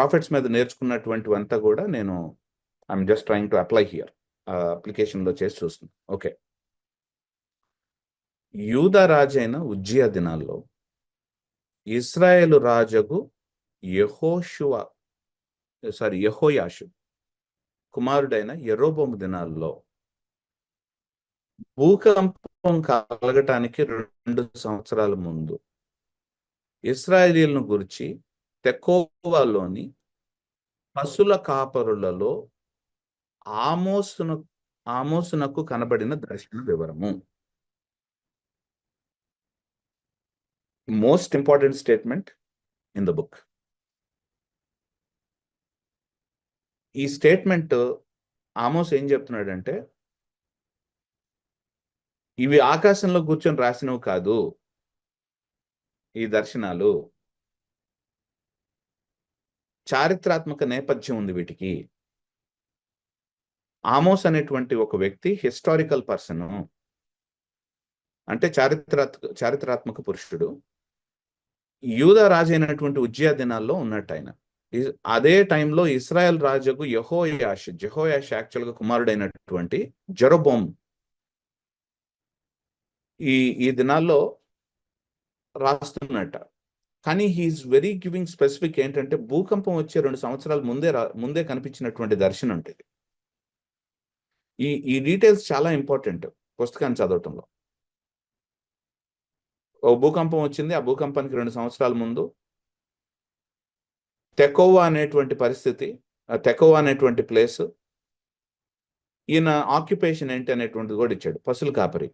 Profits మీద నేర్చుకున్నటువంటివంతా కూడా నేను I'm just trying to apply here. అప్లికేషన్లో చేసి చూస్తుంది. ఓకే, యూదా రాజైన ఉజ్జియా దినాల్లో ఇస్రాయేలు రాజుకు యెహోయాషు కుమారుడైన యెరోబోము దినాల్లో భూకంపం కలగటానికి 2 సంవత్సరాల ముందు ఇశ్రాయేలీయులను గురించి తెకోవలోని పశుల కాపరులలో ఆమోసునకు కనబడిన దర్శన వివరము. Most important statement in the book. ఈ స్టేట్మెంట్ ఆమోస్ ఏం చెప్తున్నాడంటే, ఇవి ఆకాశంలో కూర్చొని రాసినవి కాదు, ఈ దర్శనాలు చారిత్రాత్మక నేపథ్యం ఉంది వీటికి. ఆమోస్ అనేటువంటి ఒక వ్యక్తి హిస్టారికల్ పర్సన్, అంటే చారిత్రాత్మక పురుషుడు. యూదా రాజు అయినటువంటి ఉజ్జియా దినాల్లో ఉన్నట్టు ఆయన. అదే టైంలో ఇస్రాయల్ రాజుకు జెహోయాష్ యాక్చువల్గా కుమారుడైనటువంటి జెరోబోమ్ ఈ దినాల్లో రాస్తున్నట్ట. కానీ హీఈస్ వెరీ గివింగ్ స్పెసిఫిక్ ఏంటంటే, భూకంపం వచ్చే 2 సంవత్సరాల ముందే కనిపించినటువంటి దర్శనం ఉంటుంది. ఈ డీటెయిల్స్ చాలా ఇంపార్టెంట్ పుస్తకాన్ని చదవటంలో. ఓ భూకంపం వచ్చింది, ఆ భూకంపానికి 2 సంవత్సరాల ముందు తెకోవా అనేటువంటి పరిస్థితి, తెకోవా అనేటువంటి ప్లేస్, ఈయన ఆక్యుపేషన్ ఏంటి అనేటువంటిది కూడా ఇచ్చాడు, పశుల కాపరి.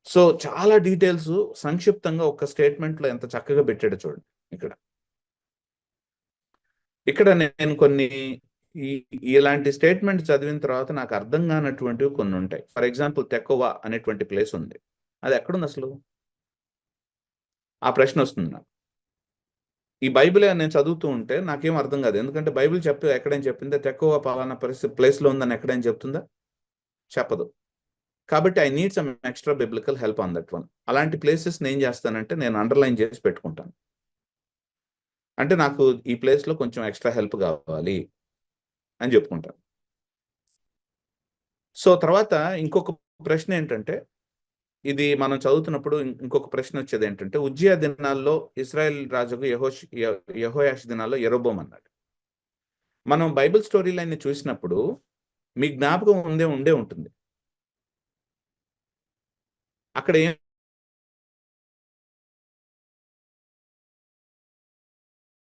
సో చాలా డీటెయిల్స్ సంక్షిప్తంగా ఒక స్టేట్మెంట్లో ఎంత చక్కగా పెట్టాడు చూడండి. ఇక్కడ నేను కొన్ని ఇలాంటి స్టేట్మెంట్ చదివిన తర్వాత నాకు అర్థం కానటువంటివి కొన్ని ఉంటాయి. ఫర్ ఎగ్జాంపుల్, తెకోవా అనేటువంటి ప్లేస్ ఉంది, అది ఎక్కడుంది అసలు? ఆ ప్రశ్న వస్తుంది నాకు. ఈ బైబిల్ నేను చదువుతూ ఉంటే నాకేం అర్థం కాదు. ఎందుకంటే బైబిల్ ఎక్కడైనా చెప్పిందా తెకోవా పలానా ప్లేస్లో ఉందని ఎక్కడైనా చెప్తుందా? చెప్పదు. కాబట్టి I need some extra biblical help on that one. అలాంటి ప్లేసెస్ నేను చేస్తానంటే నేను అండర్లైన్ చేసి పెట్టుకుంటాను. అంటే నాకు ఈ ప్లేస్లో కొంచెం ఎక్స్ట్రా హెల్ప్ కావాలి అని చెప్పుకుంటాను. సో తర్వాత ఇంకొక ప్రశ్న ఏంటంటే, ఇది మనం చదువుతున్నప్పుడు ఇంకొక ప్రశ్న వచ్చేది ఏంటంటే, ఉజ్జియా దినాల్లో ఇస్రాయేల్ రాజుకు యెహోయాషు దినాల్లో యెరోబోము అన్నాడు. మనం బైబిల్ స్టోరీ లైన్ని చూసినప్పుడు మీ జ్ఞాపకం ఉండే ఉంటుంది. అక్కడ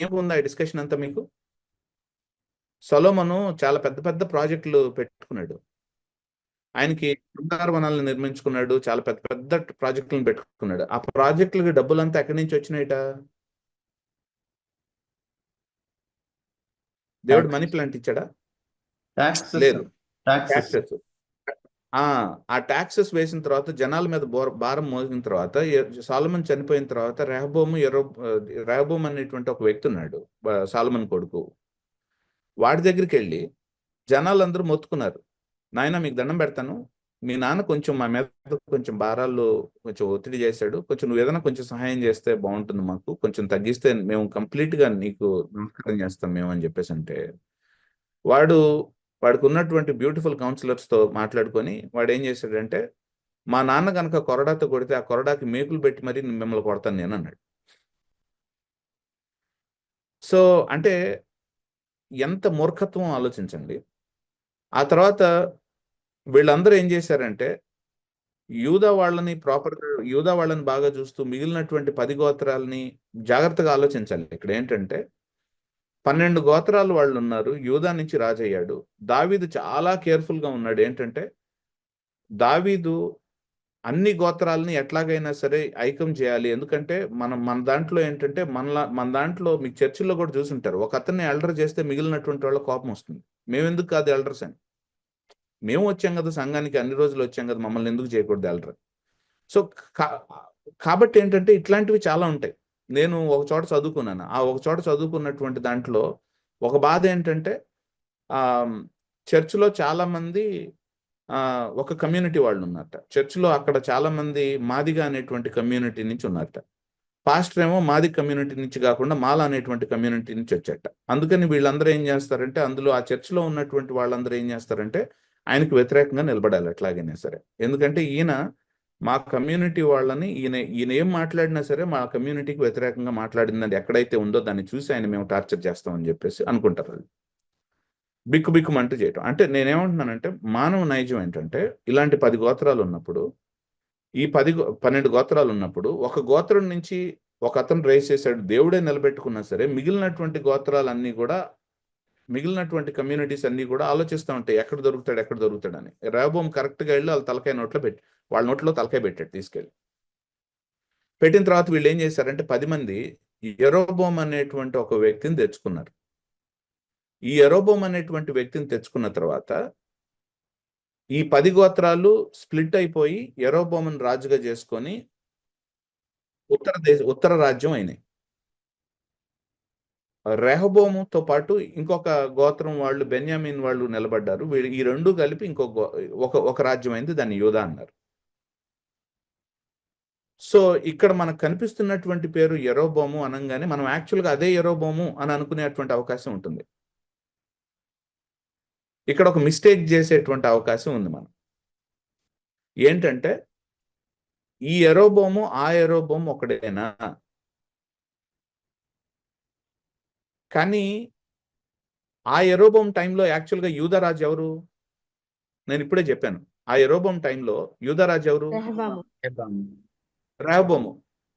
ఏముంది ఆ డిస్కషన్ అంతా మీకు? సొలొమోను చాలా పెద్ద పెద్ద ప్రాజెక్టులు పెట్టుకున్నాడు. ఆయనకి శృంగార వనాలను నిర్మించుకున్నాడు, చాలా పెద్ద పెద్ద ప్రాజెక్టులను పెట్టుకున్నాడు. ఆ ప్రాజెక్టులకి డబ్బులంతా ఎక్కడి నుంచి వచ్చినాయిట? దేవుడు మనీ ప్లాంట్ ఇచ్చాడా? లేదు, ట్యాక్సెస్. ఆ ట్యాక్సెస్ వేసిన తర్వాత, జనాల మీద భారం మోసిన తర్వాత, సొలొమోను చనిపోయిన తర్వాత రెహోబోము అనేటువంటి ఒక వ్యక్తి ఉన్నాడు, సొలొమోను కొడుకు. వాడి దగ్గరికి వెళ్ళి జనాలందరూ మొత్తుకున్నారు, నాయన మీకు దండం పెడతాను, మీ నాన్న కొంచెం మా మీద కొంచెం భారాలు కొంచెం ఒత్తిడి చేశాడు, కొంచెం నువ్వు ఏదైనా కొంచెం సహాయం చేస్తే బాగుంటుంది, మాకు కొంచెం తగ్గిస్తే మేము కంప్లీట్గా నీకు నమస్కారం చేస్తాం మేము అని చెప్పేసి అంటే, వాడికి ఉన్నటువంటి బ్యూటిఫుల్ కౌన్సిలర్స్తో మాట్లాడుకొని వాడు ఏం చేశాడంటే, మా నాన్న కనుక కొరడాతో కొడితే ఆ కొరడాకి మేకులు పెట్టి మరీ మిమ్మల్ని కొడతాను నేను అన్నాడు. సో అంటే ఎంత మూర్ఖత్వం ఆలోచించండి. ఆ తర్వాత వీళ్ళందరూ ఏం చేశారంటే, యూదా వాళ్ళని బాగా చూస్తూ మిగిలినటువంటి 10 గోత్రాలని జాగ్రత్తగా ఆలోచించాలి. ఇక్కడ ఏంటంటే 12 గోత్రాలు వాళ్ళు ఉన్నారు, యూదా నుంచి రాజయ్యాడు. దావీదు చాలా కేర్ఫుల్గా ఉన్నాడు. ఏంటంటే దావీదు అన్ని గోత్రాలని ఎట్లాగైనా సరే ఐక్యం చేయాలి. ఎందుకంటే మన దాంట్లో ఏంటంటే, మన దాంట్లో మీకు చర్చిల్లో కూడా చూసుంటారు, ఒక అతన్ని ఎల్డర్ చేస్తే మిగిలినటువంటి వాళ్ళ కోపం వస్తుంది. మేము ఎందుకు కాదు ఎల్డర్స్ అని, మేము వచ్చాం కదా సంఘానికి, అన్ని రోజులు వచ్చాం కదా, మమ్మల్ని ఎందుకు చేయకూడదు ఎల్డర్? సో కాబట్టి ఏంటంటే ఇట్లాంటివి చాలా ఉంటాయి. నేను ఒక చోట చదువుకున్నాను, ఆ ఒక చోట చదువుకున్నటువంటి దాంట్లో ఒక బాధ ఏంటంటే, చర్చిలో చాలా మంది ఒక కమ్యూనిటీ వాళ్ళు ఉన్నారట చర్చిలో. అక్కడ చాలా మంది మాదిగా అనేటువంటి కమ్యూనిటీ నుంచి ఉన్నారట. పాస్టర్ ఏమో మాది కమ్యూనిటీ నుంచి కాకుండా మాల అనేటువంటి కమ్యూనిటీ నుంచి వచ్చాట. అందుకని వీళ్ళందరూ ఏం చేస్తారంటే, అందులో ఆ చర్చిలో ఉన్నటువంటి వాళ్ళందరూ ఏం చేస్తారంటే ఆయనకు వ్యతిరేకంగా నిలబడాలి ఎట్లాగైనా సరే. ఎందుకంటే ఈయన మా కమ్యూనిటీ వాళ్ళని ఈయన ఏం మాట్లాడినా సరే మా కమ్యూనిటీకి వ్యతిరేకంగా మాట్లాడిందని ఎక్కడైతే ఉందో దాన్ని చూసి ఆయన మేము టార్చర్ చేస్తామని చెప్పేసి అనుకుంటారు. వాళ్ళు బిక్కుబిక్కుమంటూ చేయటం. అంటే నేనేమంటున్నానంటే మానవ నైజం ఏంటంటే, ఇలాంటి 10 గోత్రాలు ఉన్నప్పుడు, ఈ 12 గోత్రాలు ఉన్నప్పుడు ఒక గోత్రం నుంచి ఒక అతను రైజ్ చేశాడు, దేవుడే నిలబెట్టుకున్నా సరే మిగిలినటువంటి గోత్రాలన్నీ కూడా, మిగిలినటువంటి కమ్యూనిటీస్ అన్ని కూడా ఆలోచిస్తూ ఉంటాయి ఎక్కడ దొరుకుతాడని. రెహోబోము కరెక్ట్గా వెళ్ళి వాళ్ళ నోట్లో తలకాయ పెట్టాడు తీసుకెళ్ళి. పెట్టిన తర్వాత వీళ్ళు ఏం చేశారంటే 10 మంది యెరోబోము అనేటువంటి ఒక వ్యక్తిని తెచ్చుకున్నారు. ఈ యెరోబోము అనేటువంటి వ్యక్తిని తెచ్చుకున్న తర్వాత ఈ 10 గోత్రాలు స్ప్లిట్ అయిపోయి యెరోబోమును రాజుగా చేసుకొని ఉత్తర రాజ్యం అయినాయి. రెహోబోముతో పాటు ఇంకొక గోత్రం వాళ్ళు, బెన్యామీన్ వాళ్ళు నిలబడ్డారు. ఈ రెండు కలిపి ఒక రాజ్యం అయింది. దాన్ని యూదా అన్నారు. సో ఇక్కడ మనకు కనిపిస్తున్నటువంటి పేరు యెరోబోము అనంగానే మనం యాక్చువల్గా అదే యెరోబోము అని అనుకునేటువంటి అవకాశం ఉంటుంది. ఇక్కడ ఒక మిస్టేక్ చేసేటువంటి అవకాశం ఉంది మనం. ఏంటంటే ఈ యెరోబోము ఆ యెరోబోము ఒకడేనా? కానీ ఆ యెరోబోము టైంలో యాక్చువల్గా యూదారాజు ఎవరు? నేను ఇప్పుడే చెప్పాను. ఆ యెరోబోము టైంలో యూదారాజు ఎవరు? రెహోబోము.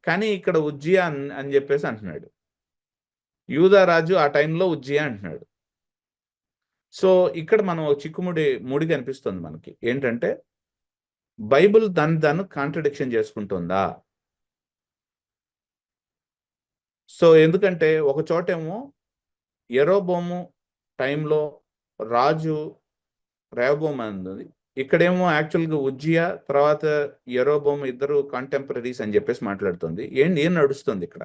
కానీ ఇక్కడ ఉజ్జియా అని చెప్పేసి అంటున్నాడు. యూదారాజు ఆ టైంలో ఉజ్జియా అంటున్నాడు. సో ఇక్కడ మనం ముడి కనిపిస్తుంది మనకి. ఏంటంటే బైబిల్ దాన్ని కాంట్రడిక్షన్ చేసుకుంటుందా? సో ఎందుకంటే ఒక చోటేమో యెరోబోము టైంలో రాజు రెహోబోము అన్నది, ఇక్కడేమో యాక్చువల్గా ఉజ్జియా తర్వాత యెరోబోము ఇద్దరు కాంటెంపరీస్ అని చెప్పేసి మాట్లాడుతుంది. ఏం నడుస్తుంది ఇక్కడ?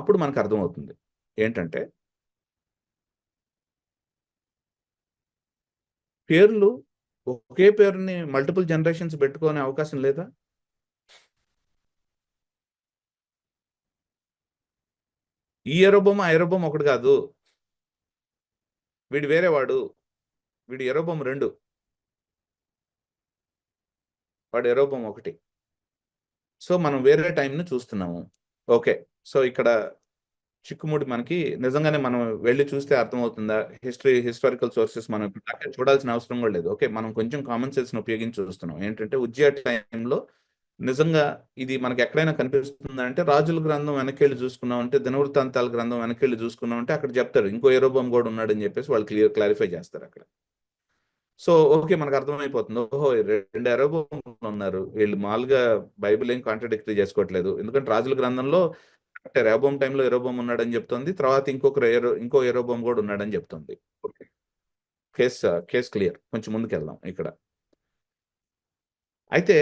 అప్పుడు మనకు అర్థమవుతుంది ఏంటంటే పేర్లు ఒకే పేరుని మల్టిపుల్ జనరేషన్స్ పెట్టుకునే అవకాశం లేదా? ఈ యెరోబోము ఆ యెరోబోము ఒకటి కాదు. వీడు వేరేవాడు. వీడు యెరోబోము 2, వాడు యెరోబోము 1. సో మనం వేరే టైంని చూస్తున్నాము. ఓకే. సో ఇక్కడ చిక్కుముడి మనకి నిజంగానే మనం వెళ్ళి చూస్తే అర్థమవుతుందా? హిస్టారికల్ సోర్సెస్ మనం చూడాల్సిన అవసరం కూడా లేదు. ఓకే, మనం కొంచెం కామన్ సెన్స్ ఉపయోగించి చూస్తున్నాం. ఏంటంటే ఉజ్జియా టైంలో నిజంగా ఇది మనకి ఎక్కడైనా కనిపిస్తుందా అంటే, రాజుల గ్రంథం వెనకెళ్ళి చూసుకున్నాం అంటే, దినవృత్తాంతాల గ్రంథం వెనకెళ్ళి చూసుకున్నాం అంటే అక్కడ చెప్తారు ఇంకో యెరోబోము కూడా ఉన్నాడని చెప్పేసి వాళ్ళు క్లారిఫై చేస్తారు అక్కడ. సో ఓకే, మనకు అర్థమైపోతుంది. ఓహో, 2 యెరోబోములు ఉన్నారు. వీళ్ళు మామూలుగా బైబిల్ ఏం కాంట్రడిక్టరీ చేసుకోవట్లేదు. ఎందుకంటే రాజుల గ్రంథంలో అంటే రెహోబోము టైంలో యెరోబోము ఉన్నాడని చెప్తుంది. తర్వాత ఇంకో యెరోబోము కూడా ఉన్నాడని చెప్తుంది. Okay, case clear. కొంచెం ముందుకెళ్దాం ఇక్కడ. అయితే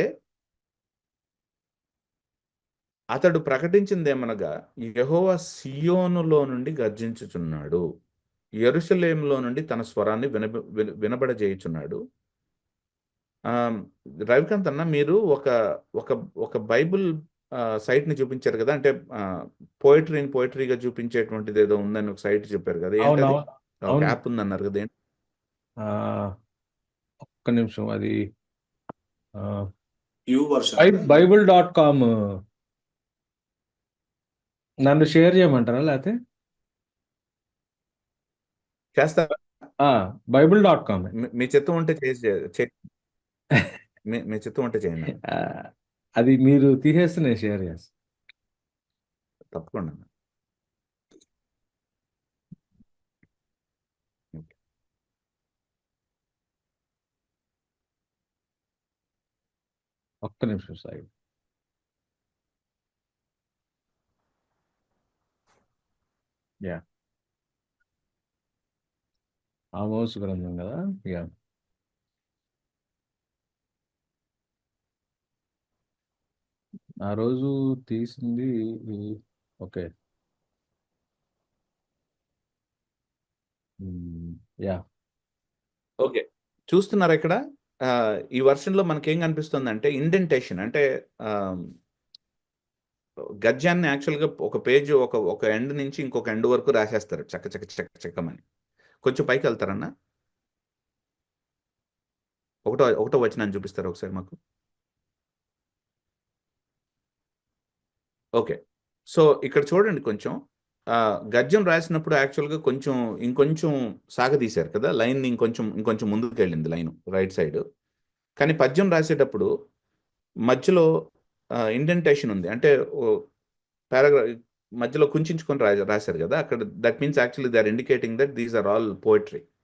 అతడు ప్రకటించిందేమనగా, యెహోవా సియోనులో నుండి గర్జించుచున్నాడు, యెరూషలేములో నుండి తన స్వరాన్ని వినబడజేయుచున్నాడు. రవికాంత్ అన్న, మీరు ఒక బైబుల్ సైట్ని చూపించారు కదా, అంటే పోయిటరీగా చూపించేటువంటిది ఏదో ఉందని ఒక సైట్ చెప్పారు కదా, ఏంటది? ఒక యాప్ ఉందన్నారు కదా, ఏంటి? ఒక్క నిమిషం, అది bible.com. నన్ను షేర్ చేయమంటారా లేకపోతే? చేస్తా. bible.com. మీ చిత్తం ఉంటే మీ చిత్తం ఉంటే చేయండి. అది మీరు తీసేస్తే నేను షేర్ చేస్తాను. తప్పకుండా. ఒక్క నిమిషం సాయి. యా, ఆమోసు గ్రంథం కదా. యా, ఆ రోజు తీసింది. Okay, yeah, okay. చూస్తున్నారా ఇక్కడ ఈ వర్షన్లో మనకేం కనిపిస్తుంది అంటే ఇండెంటేషన్, అంటే గద్యాన్ని యాక్చువల్గా ఒక పేజ్ ఒక ఎండ్ నుంచి ఇంకొక ఎండ్ వరకు రాసేస్తారు చక్క చక్క చక్క చక్కమని. కొంచెం పైకి వెళ్తారన్నా, ఒకటో వచనాన్ని చూపిస్తారు ఒకసారి మాకు. ఓకే. సో ఇక్కడ చూడండి కొంచెం గద్యం రాసినప్పుడు యాక్చువల్గా ఇంకొంచెం సాగదీశారు కదా, లైన్ ఇంకొంచెం ముందుకు వెళ్ళింది లైన్ రైట్ సైడ్. కానీ పద్యం రాసేటప్పుడు మధ్యలో ఇండెంటేషన్ ఉంది, అంటే పారాగ్రాఫ్ మధ్యలో కుంచుకొని రాశారు కదా అక్కడ. That means actually they are indicating that these are all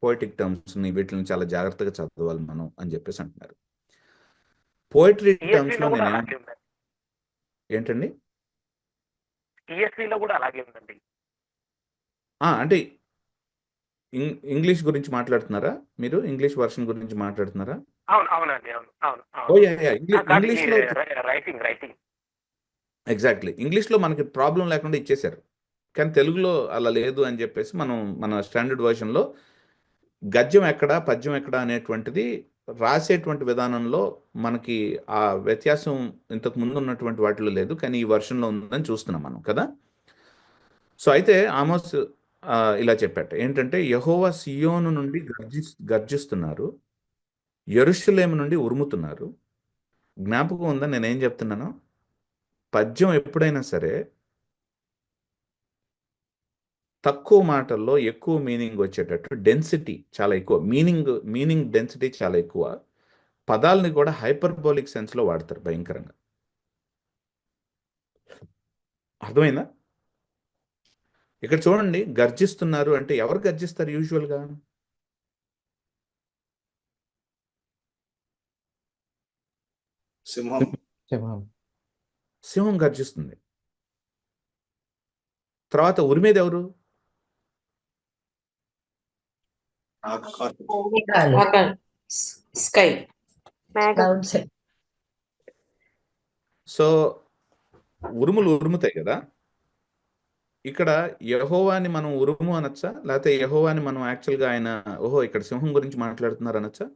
poetic terms ని, వీటిని చాలా జాగ్రత్తగా చదవాలి మనం అని చెప్పేసి అంటున్నారు. పోయిటరీ టర్మ్స్ లో నేను ఏంటండి ESV లో కూడా అలాగే ఉందండి. అంటే ఇంగ్లీష్ గురించి మాట్లాడుతున్నారా మీరు? ఇంగ్లీష్ వర్షన్ గురించి మాట్లాడుతున్నారా? అవునండి, అవును. ఓ యా ఇంగ్లీష్ లో రైటింగ్ ఎగ్జాక్ట్లీ ఇంగ్లీష్ లో మనకి ప్రాబ్లం లేకుండా ఇచ్చేశారు. కానీ తెలుగులో అలా లేదు అని చెప్పేసి మన స్టాండర్డ్ వర్షన్లో గద్యం ఎక్కడ పద్యం ఎక్కడ అనేటువంటిది రాసేటువంటి విధానంలో మనకి ఆ వ్యత్యాసం ఇంతకు ముందు ఉన్నటువంటి వాటిలో లేదు, కానీ ఈ వర్షన్లో ఉందని చూస్తున్నాం మనం కదా. సో అయితే ఆమోస్ ఇలా చెప్పాట ఏంటంటే, యెహోవా సియోను నుండి గర్జిస్తున్నారు, యెరూషలేము నుండి ఉరుముతున్నారు. జ్ఞాపకం ఉందా నేనేం చెప్తున్నాను? పద్యం ఎప్పుడైనా సరే తక్కువ మాటల్లో ఎక్కువ మీనింగ్ వచ్చేటట్టు, డెన్సిటీ చాలా ఎక్కువ, మీనింగ్ డెన్సిటీ చాలా ఎక్కువ, పదాలని కూడా హైపర్బోలిక్ సెన్స్లో వాడతారు భయంకరంగా. అర్థమైందా? ఇక్కడ చూడండి, గర్జిస్తున్నారు అంటే ఎవరు గర్జిస్తారు యూజువల్గా? సింహం గర్జిస్తుంది. తర్వాత ఉరిమేది ఎవరు? స్కై. సో ఉరుములు ఉరుముతాయి కదా. ఇక్కడ యెహోవాని మనం ఉరుము అనొచ్చా, లేకపోతే యెహోవాని మనం యాక్చువల్గా ఆయన ఇక్కడ సింహం గురించి మాట్లాడుతున్నారు అనొచ్చా?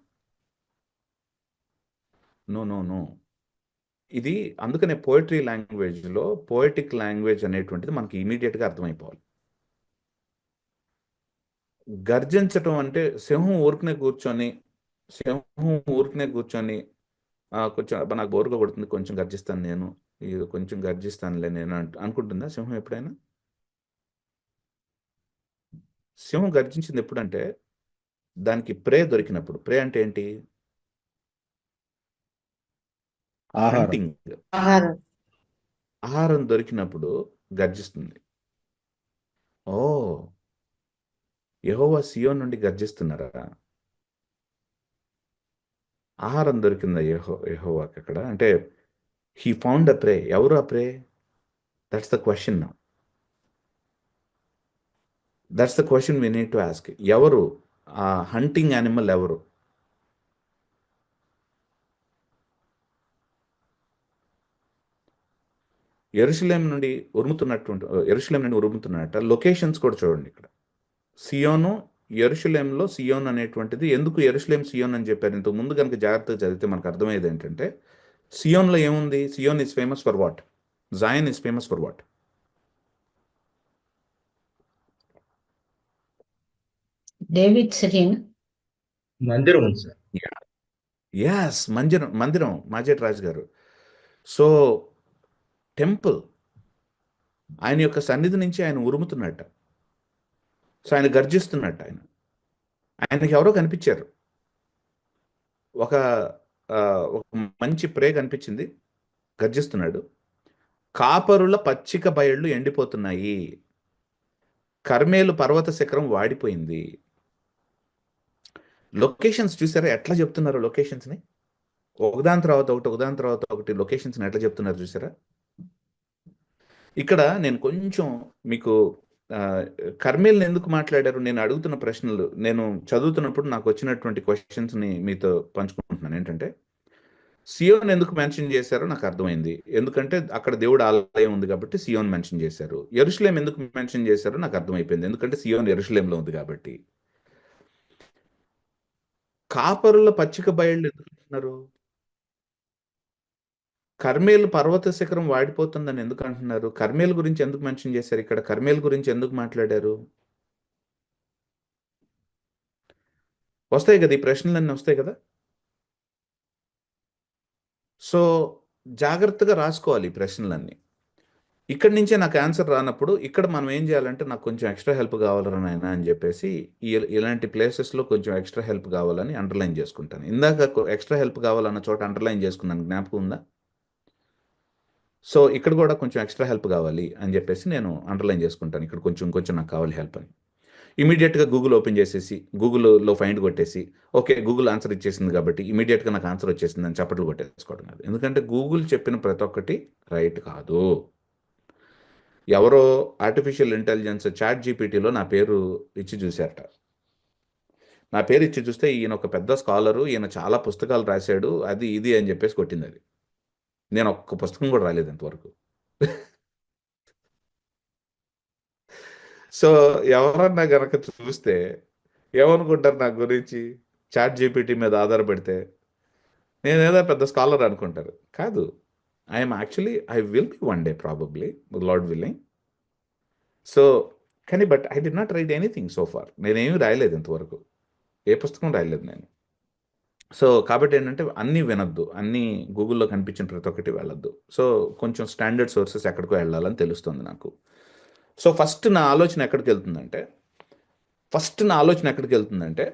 నో. ఇది అందుకనే పోయిటరీ లాంగ్వేజ్లో పోయిటిక్ లాంగ్వేజ్ అనేటువంటిది మనకి ఇమీడియట్గా అర్థమైపోవాలి. గర్జించటం అంటే సింహం ఊరికనే కూర్చొని కొంచెం నాకు బోరుగా కొడుతుంది, కొంచెం గర్జిస్తాను నేను, ఇది కొంచెం గర్జిస్తానులే నేను అనుకుంటుందా సింహం ఎప్పుడైనా? సింహం గర్జించింది ఎప్పుడంటే దానికి ప్రే దొరికినప్పుడు. ప్రే అంటే ఏంటి? హంటింగ్. ఆహారం దొరికినప్పుడు గర్జిస్తుంది. యెహోవా సియోను నుండి గర్జిస్తున్నారా? ఆహారం దొరికిందా యెహోవాకి అక్కడ? అంటే హీ ఫౌండ్ అ ప్రే. ఎవరు ఆ prey? That's the question now. That's the question we need to ask. ఎవరు ఆ హంటింగ్ యానిమల్? ఎవరు? యెరూషలేం నుండి ఉరుముతున్నట్ట. లొకేషన్స్ కూడా చూడండి ఇక్కడ. సియోను, యెరూషలేంలో సియోన్ అనేటువంటిది ఎందుకు యెరూషలేం సియోన్ అని చెప్పారు? ఇంతకు ముందు కనుక జాగ్రత్తగా చదివితే మనకు అర్థమయ్యేది ఏంటంటే, సియోన్లో ఏముంది? Zion is famous for what? Zion is famous for what? David sitting మందిరం సార్. యాస్, మందిరం మాజేట్ రాజు గారు. సో టెంపుల్, ఆయన యొక్క సన్నిధి నుంచి ఆయన ఉరుముతున్నట్ట. సో ఆయన గర్జిస్తున్నట్టు. ఆయనకి ఎవరో కనిపించారు. ఒక మంచి ప్రే కనిపించింది, గర్జిస్తున్నాడు. కాపరుల పచ్చిక బయళ్ళు ఎండిపోతున్నాయి, కర్మేలు పర్వత శిఖరం వాడిపోయింది. లొకేషన్స్ చూసారా ఎట్లా చెప్తున్నారు? లొకేషన్స్ని ఒకదాని తర్వాత ఒకటి లొకేషన్స్ని ఎట్లా చెప్తున్నారు చూసారా? ఇక్కడ నేను కొంచెం మీకు కర్మేల్ని ఎందుకు మాట్లాడారు, నేను అడుగుతున్న ప్రశ్నలు, నేను చదువుతున్నప్పుడు నాకు వచ్చినటువంటి క్వశ్చన్స్ని మీతో పంచుకుంటున్నాను. ఏంటంటే, సియోన్ ఎందుకు మెన్షన్ చేశారో నాకు అర్థమైంది, ఎందుకంటే అక్కడ దేవుడు ఆలయం ఉంది కాబట్టి సియోన్ మెన్షన్ చేశారు. యెరూషలేం ఎందుకు మెన్షన్ చేశారో నాకు అర్థమైపోయింది, ఎందుకంటే సియోన్ యెరూషలేంలో ఉంది కాబట్టి. కాపరుల పచ్చిక బయళ్ళు ఎందుకు అంటున్నారు? కర్మేలు పర్వత శిఖరం వాడిపోతుందని ఎందుకు అంటున్నారు? కర్మేలు గురించి ఎందుకు మెన్షన్ చేశారు ఇక్కడ? కర్మేలు గురించి ఎందుకు మాట్లాడారు? వస్తాయి కదా, ఈ ప్రశ్నలన్నీ వస్తాయి కదా. సో జాగ్రత్తగా రాసుకోవాలి ఈ ప్రశ్నలన్నీ. ఇక్కడి నుంచే నాకు ఆన్సర్ రానప్పుడు ఇక్కడ మనం ఏం చేయాలంటే, నాకు కొంచెం ఎక్స్ట్రా హెల్ప్ కావాలరా నాయన అని చెప్పేసి ఇలాంటి ప్లేసెస్లో కొంచెం ఎక్స్ట్రా హెల్ప్ కావాలని అండర్లైన్ చేసుకుంటాను. ఇందాక ఎక్స్ట్రా హెల్ప్ కావాలన్న చోట అండర్లైన్ చేసుకున్నాను, జ్ఞాపకం ఉందా? సో ఇక్కడ కూడా కొంచెం ఎక్స్ట్రా హెల్ప్ కావాలి అని చెప్పేసి నేను అండర్లైన్ చేసుకుంటాను, ఇక్కడ కొంచెం నాకు కావాలి హెల్ప్ అని. ఇమీడియట్గా గూగుల్ ఓపెన్ చేసేసి గూగుల్లో ఫైండ్ కొట్టేసి ఓకే గూగుల్ ఆన్సర్ ఇచ్చేసింది కాబట్టి ఇమీడియట్గా నాకు ఆన్సర్ వచ్చేసింది అని చప్పట్లు కొట్టేసుకోవడం కాదు. ఎందుకంటే గూగుల్ చెప్పిన ప్రతి ఒక్కటి రైట్ కాదు. ఎవరో ఆర్టిఫిషియల్ ఇంటెలిజెన్స్ చాట్ జీపీటీలో నా పేరు ఇచ్చి చూశారట. నా పేరు ఇచ్చి చూస్తే ఈయన ఒక పెద్ద స్కాలరు, ఈయన చాలా పుస్తకాలు రాశాడు, అది ఇది అని చెప్పేసి కొట్టింది. అది నేను ఒక్క పుస్తకం కూడా రాలేదు ఇంతవరకు. సో ఎవరన్నా గనక చూస్తే ఏమనుకుంటారు నా గురించి? చాట్ జీపీటీ మీద ఆధారపడితే నేనేదో పెద్ద స్కాలర్ అనుకుంటారు. కాదు, I will be one day probably, Lord willing. So కానీ but I did not write anything so far. నేనేమి రాయలేదు ఇంతవరకు, ఏ పుస్తకం రాయలేదు నేను. సో కాబట్టి ఏంటంటే అన్నీ వినొద్దు, అన్నీ గూగుల్లో కనిపించిన ప్రతి ఒక్కటి వెళ్ళొద్దు. సో కొంచెం స్టాండర్డ్ సోర్సెస్ ఎక్కడికో వెళ్ళాలని తెలుస్తుంది నాకు. సో ఫస్ట్ నా ఆలోచన ఎక్కడికి వెళ్తుందంటే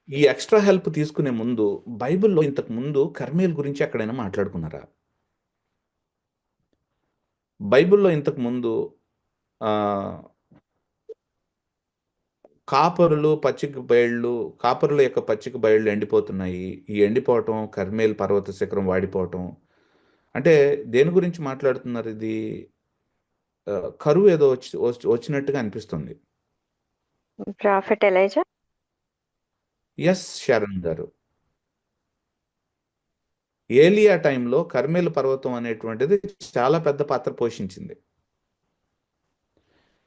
ఈ ఎక్స్ట్రా హెల్ప్ తీసుకునే ముందు బైబిల్లో ఇంతకు ముందు కర్మేల్ గురించి ఎక్కడైనా మాట్లాడుకున్నారా? బైబిల్లో ఇంతకు ముందు కాపరుల యొక్క పచ్చిక బయళ్ళు ఎండిపోతున్నాయి, ఈ ఎండిపోవటం, కర్మేల్ పర్వత శిఖరం వాడిపోవటం అంటే దేని గురించి మాట్లాడుతున్నారు? ఇది కరువు ఏదో వచ్చినట్టుగా అనిపిస్తుంది. Prophet Elijah. ఎస్ శరణ్ గారు, ఏలియా టైంలో కర్మేలు పర్వతం అనేటువంటిది చాలా పెద్ద పాత్ర పోషించింది.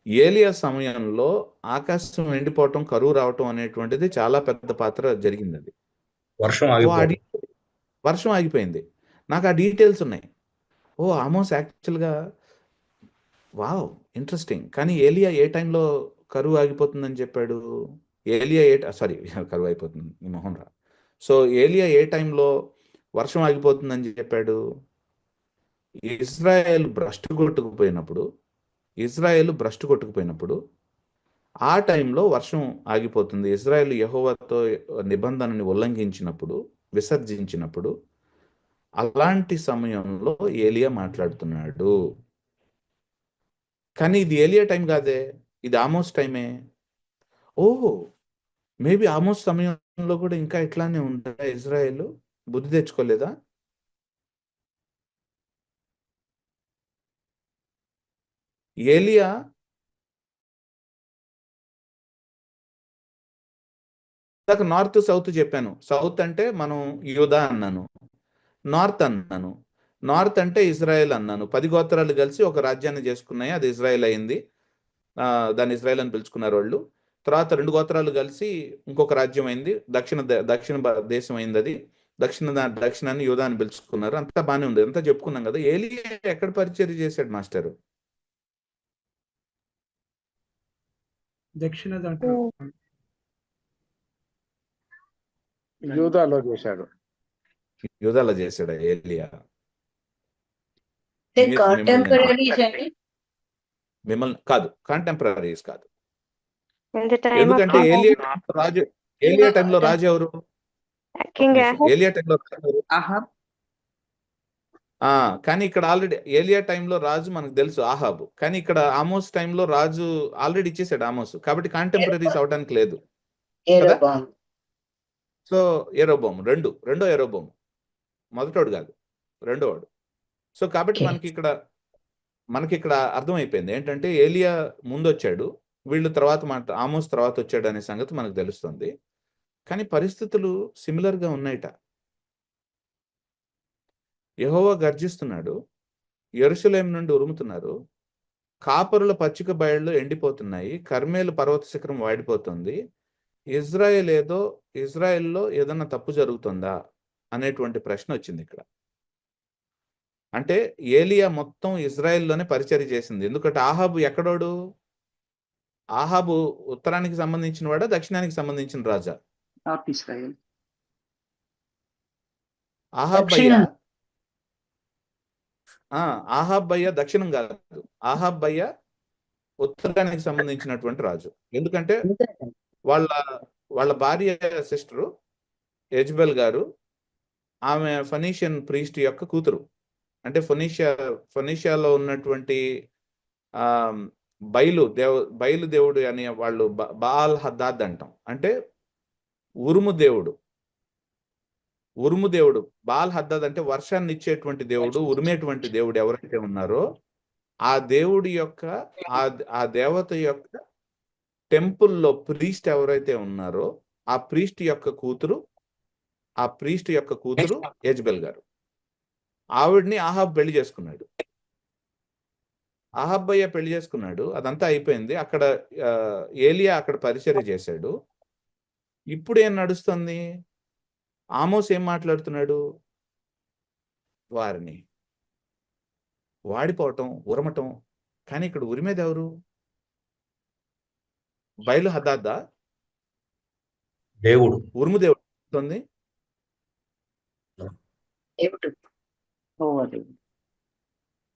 ఏలియా సమయంలో ఆకాశం ఎండిపోవటం, కరువు రావటం అనేటువంటిది చాలా పెద్ద పాత్ర జరిగింది. అది వర్షం ఆగిపోయింది. నాకు ఆ డీటెయిల్స్ ఉన్నాయి. ఆమోస్ యాక్చువల్గా వావ్ ఇంట్రెస్టింగ్. కానీ ఏలియా ఏ టైంలో కరువు ఆగిపోతుందని చెప్పాడు? కరువు అయిపోతుంది మొహన్ రా. సో ఏలియా ఏ టైంలో వర్షం ఆగిపోతుందని చెప్పాడు? ఇజ్రాయేల్ భ్రష్టు కొట్టుకుపోయినప్పుడు ఆ టైంలో వర్షం ఆగిపోతుంది. ఇజ్రాయేల్ యెహోవాతో నిబంధనని ఉల్లంఘించినప్పుడు, విసర్జించినప్పుడు, అలాంటి సమయంలో ఏలియా మాట్లాడుతున్నాడు. కానీ ఇది ఏలియా టైం కాదే, ఇది ఆమోస్ టైమే. మేబీ ఆమోస్ సమయంలో కూడా ఇంకా ఇట్లానే ఉందా? ఇజ్రాయేల్ బుద్ధి తెచ్చుకోలేదా? ఏలియా నార్త్ సౌత్ చెప్పాను. సౌత్ అంటే మనం యూదా అన్నాను, నార్త్ అన్నాను. నార్త్ అంటే ఇజ్రాయెల్ అన్నాను. 10 గోత్రాలు కలిసి ఒక రాజ్యాన్ని చేసుకున్నాయి, అది ఇజ్రాయెల్ అయింది. దాన్ని ఇజ్రాయెల్ అని పిలుచుకున్నారు వాళ్ళు. తర్వాత 2 గోత్రాలు కలిసి ఇంకొక రాజ్యం అయింది, దక్షిణ దేశం అయింది. అది దక్షిణాన్ని యూదా అని పిలుచుకున్నారు. అంతా బాగానే ఉంది, అంతా చెప్పుకున్నాం కదా. ఏలియా ఎక్కడ పరిచర్య చేశాడు మాస్టర్? యూదాలో చేశాడు. యూదాలో చేశాడు ఏలియా. మిమ్మల్ని కాదు, కాంటెంపరీస్ కాదు. ఎందుకంటే ఏలియా టైంలో రాజు ఎవరు? ఏలియా టైంలో కానీ ఇక్కడ ఆల్రెడీ ఏలియా టైంలో రాజు మనకు తెలుసు, ఆహాబు. కానీ ఇక్కడ ఆమోస్ టైంలో రాజు ఆల్రెడీ ఇచ్చేసాడు ఆమోస్, కాబట్టి కాంటెంపరీస్ అవడానికి లేదు. సో యెరోబోము రెండో యెరోబోము, మొదటోడు కాదు, రెండోవాడు. సో కాబట్టి మనకి ఇక్కడ అర్థమైపోయింది ఏంటంటే ఏలియా ముందు వచ్చాడు, వీళ్ళు తర్వాత ఆమోస్ తర్వాత వచ్చాడు అనే సంగతి మనకు తెలుస్తుంది. కానీ పరిస్థితులు సిమిలర్గా ఉన్నాయిట. యెహోవా గర్జిస్తున్నాడు, యెరూషలేము నుండి ఉరుముతున్నారు, కాపరుల పచ్చిక బయళ్ళు ఎండిపోతున్నాయి, కర్మేలు పర్వత శిఖరం వాడిపోతుంది. ఇజ్రాయెల్లో ఏదన్నా తప్పు జరుగుతుందా అనేటువంటి ప్రశ్న వచ్చింది ఇక్కడ. అంటే ఏలియా మొత్తం ఇజ్రాయెల్లోనే పరిచర్య చేసింది. ఎందుకంటే ఆహాబు ఎక్కడోడు? ఆహాబు ఉత్తరానికి సంబంధించిన వాడా, దక్షిణానికి సంబంధించిన రాజా? North Israel. ఆహాబ్ భయ్య దక్షిణం. ఆహాబ్ భయ్య దక్షిణం కాదు, ఆహాబ్ భయ్య ఉత్తరానికి సంబంధించినటువంటి రాజు. ఎందుకంటే వాళ్ళ వాళ్ళ భార్య సిస్టరు యెజబెల్ గారు, ఆమె ఫనీషియన్ ప్రీస్ట్ యొక్క కూతురు. అంటే ఫొనీషియాలో ఉన్నటువంటి ఆ బయలు దేవుడు అనే వాళ్ళు బాల్ హద్దాద్ అంటాం. అంటే ఉరుము దేవుడు బాల్ హద్దాద్ అంటే వర్షాన్ని ఇచ్చేటువంటి దేవుడు, ఉరిమేటువంటి దేవుడు ఎవరైతే ఉన్నారో ఆ దేవుడి యొక్క ఆ దేవత యొక్క టెంపుల్లో ప్రీస్ట్ ఎవరైతే ఉన్నారో ఆ ప్రీస్ట్ యొక్క కూతురు యెజబెల్ గారు. ఆవిడ్ని ఆహాబ్ పెళ్లి చేసుకున్నాడు. ఆహాబ్ భయ్య పెళ్లి చేసుకున్నాడు. అదంతా అయిపోయింది. అక్కడ ఏలియా అక్కడ పరిచర్య చేశాడు. ఇప్పుడు ఏం నడుస్తుంది? ఆమోస్ ఏం మాట్లాడుతున్నాడు? వారిని వాడిపోవటం, ఉరమటం. కానీ ఇక్కడ ఉరిమేది ఎవరు? బయలు హద్దాదా? దేవుడు. ఉరుము దేవుడు ఉంది. దేవుడు.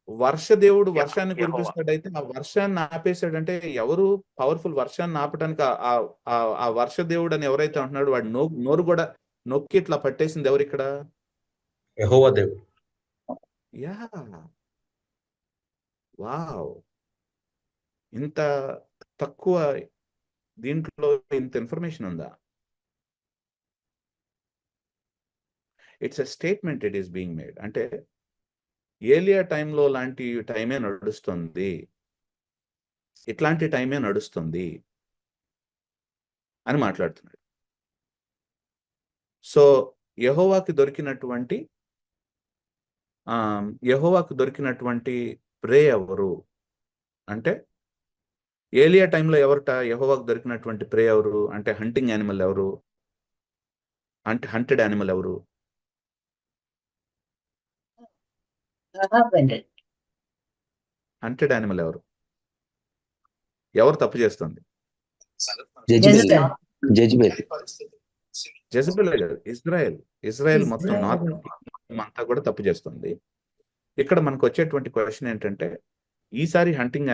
వర్ష దేవుడు వర్షాన్ని కురిపిస్తాడైతే ఆ వర్షాన్ని ఆపేశాడంటే ఎవరు? పవర్ఫుల్ వర్షాన్ని ఆపడానికి ఆ వర్ష దేవుడు అని ఎవరైతే అంటున్నాడు వాడు నోరు కూడా నొక్కి ఇట్లా పట్టేసింది ఎవరు ఇక్కడ? యెహోవా దేవుడు. యా, వావ్, ఇంత తక్కువ దీంట్లో ఇంత ఇన్ఫర్మేషన్ ఉందా? It's a statement it is being made. అంటే ఏలియా టైంలో లాంటి టైమే నడుస్తుంది, ఇట్లాంటి టైమే నడుస్తుంది అని మాట్లాడుతున్నాడు. సో యెహోవాకి దొరికినటువంటి ప్రే ఎవరు అంటే, ఏలియా టైంలో ఎవరట యెహోవాకు దొరికినటువంటి ప్రే ఎవరు అంటే, హంటింగ్ యానిమల్ ఎవరు అంటే, హంటెడ్ యానిమల్ ఎవరు? హంటెడ్ యానిమల్ ఎవరు? ఎవరు తప్పు చేస్తుంది? జెజబెల్ గారు. ఇజ్రాయెల్ మొత్తం నార్త్ అంతా కూడా తప్పు చేస్తుంది. ఇక్కడ మనకు వచ్చేటువంటి క్వశ్చన్ ఏంటంటే, ఈసారి హంటెడ్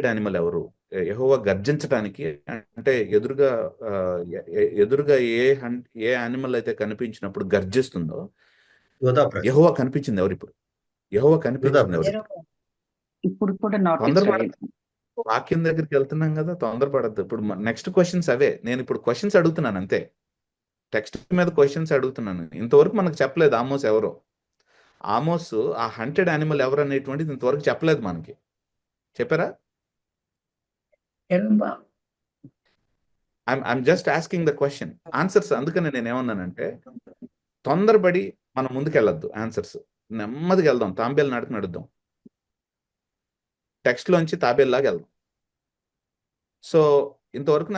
యానిమల్ ఎవరు? యెహోవా గర్జించడానికి అంటే ఎదురుగా ఏ యానిమల్ అయితే కనిపించినప్పుడు గర్జిస్తుందో యెహోవా కనిపించింది ఎవరు? ఇప్పుడు యెహోవా కనిపించింది ఎవరు? ఇప్పుడు కూడా నార్త్ తొందరపడద్దు, వాక్యం దగ్గరికి వెళ్తున్నాం కదా, తొందరపడద్దు. ఇప్పుడు నెక్స్ట్ క్వశ్చన్స్ అవే. నేను ఇప్పుడు క్వశ్చన్స్ అడుగుతున్నాను అంతే, టెక్స్ట్ మీద క్వశ్చన్స్ అడుగుతున్నాను. ఇంతవరకు మనకు చెప్పలేదు ఆమోస్ ఎవరో. ఆమోస్ ఆ హంటెడ్ యానిమల్ ఎవరు అనేటువంటిది ఇంతవరకు చెప్పలేదు మనకి. చెప్పారా? I'm just asking the question. Answers అందుకని నేను ఏమన్నానంటే, తొందరపడి మనం ముందుకెళ్ళొద్దు. ఆన్సర్స్ నెమ్మదిగా వెళ్దాం, తాంబేలు నడక నడుద్దాం, టెక్స్ట్లోంచి తాబేల్లాగా వెళ్దాం. సో ఇంతవరకు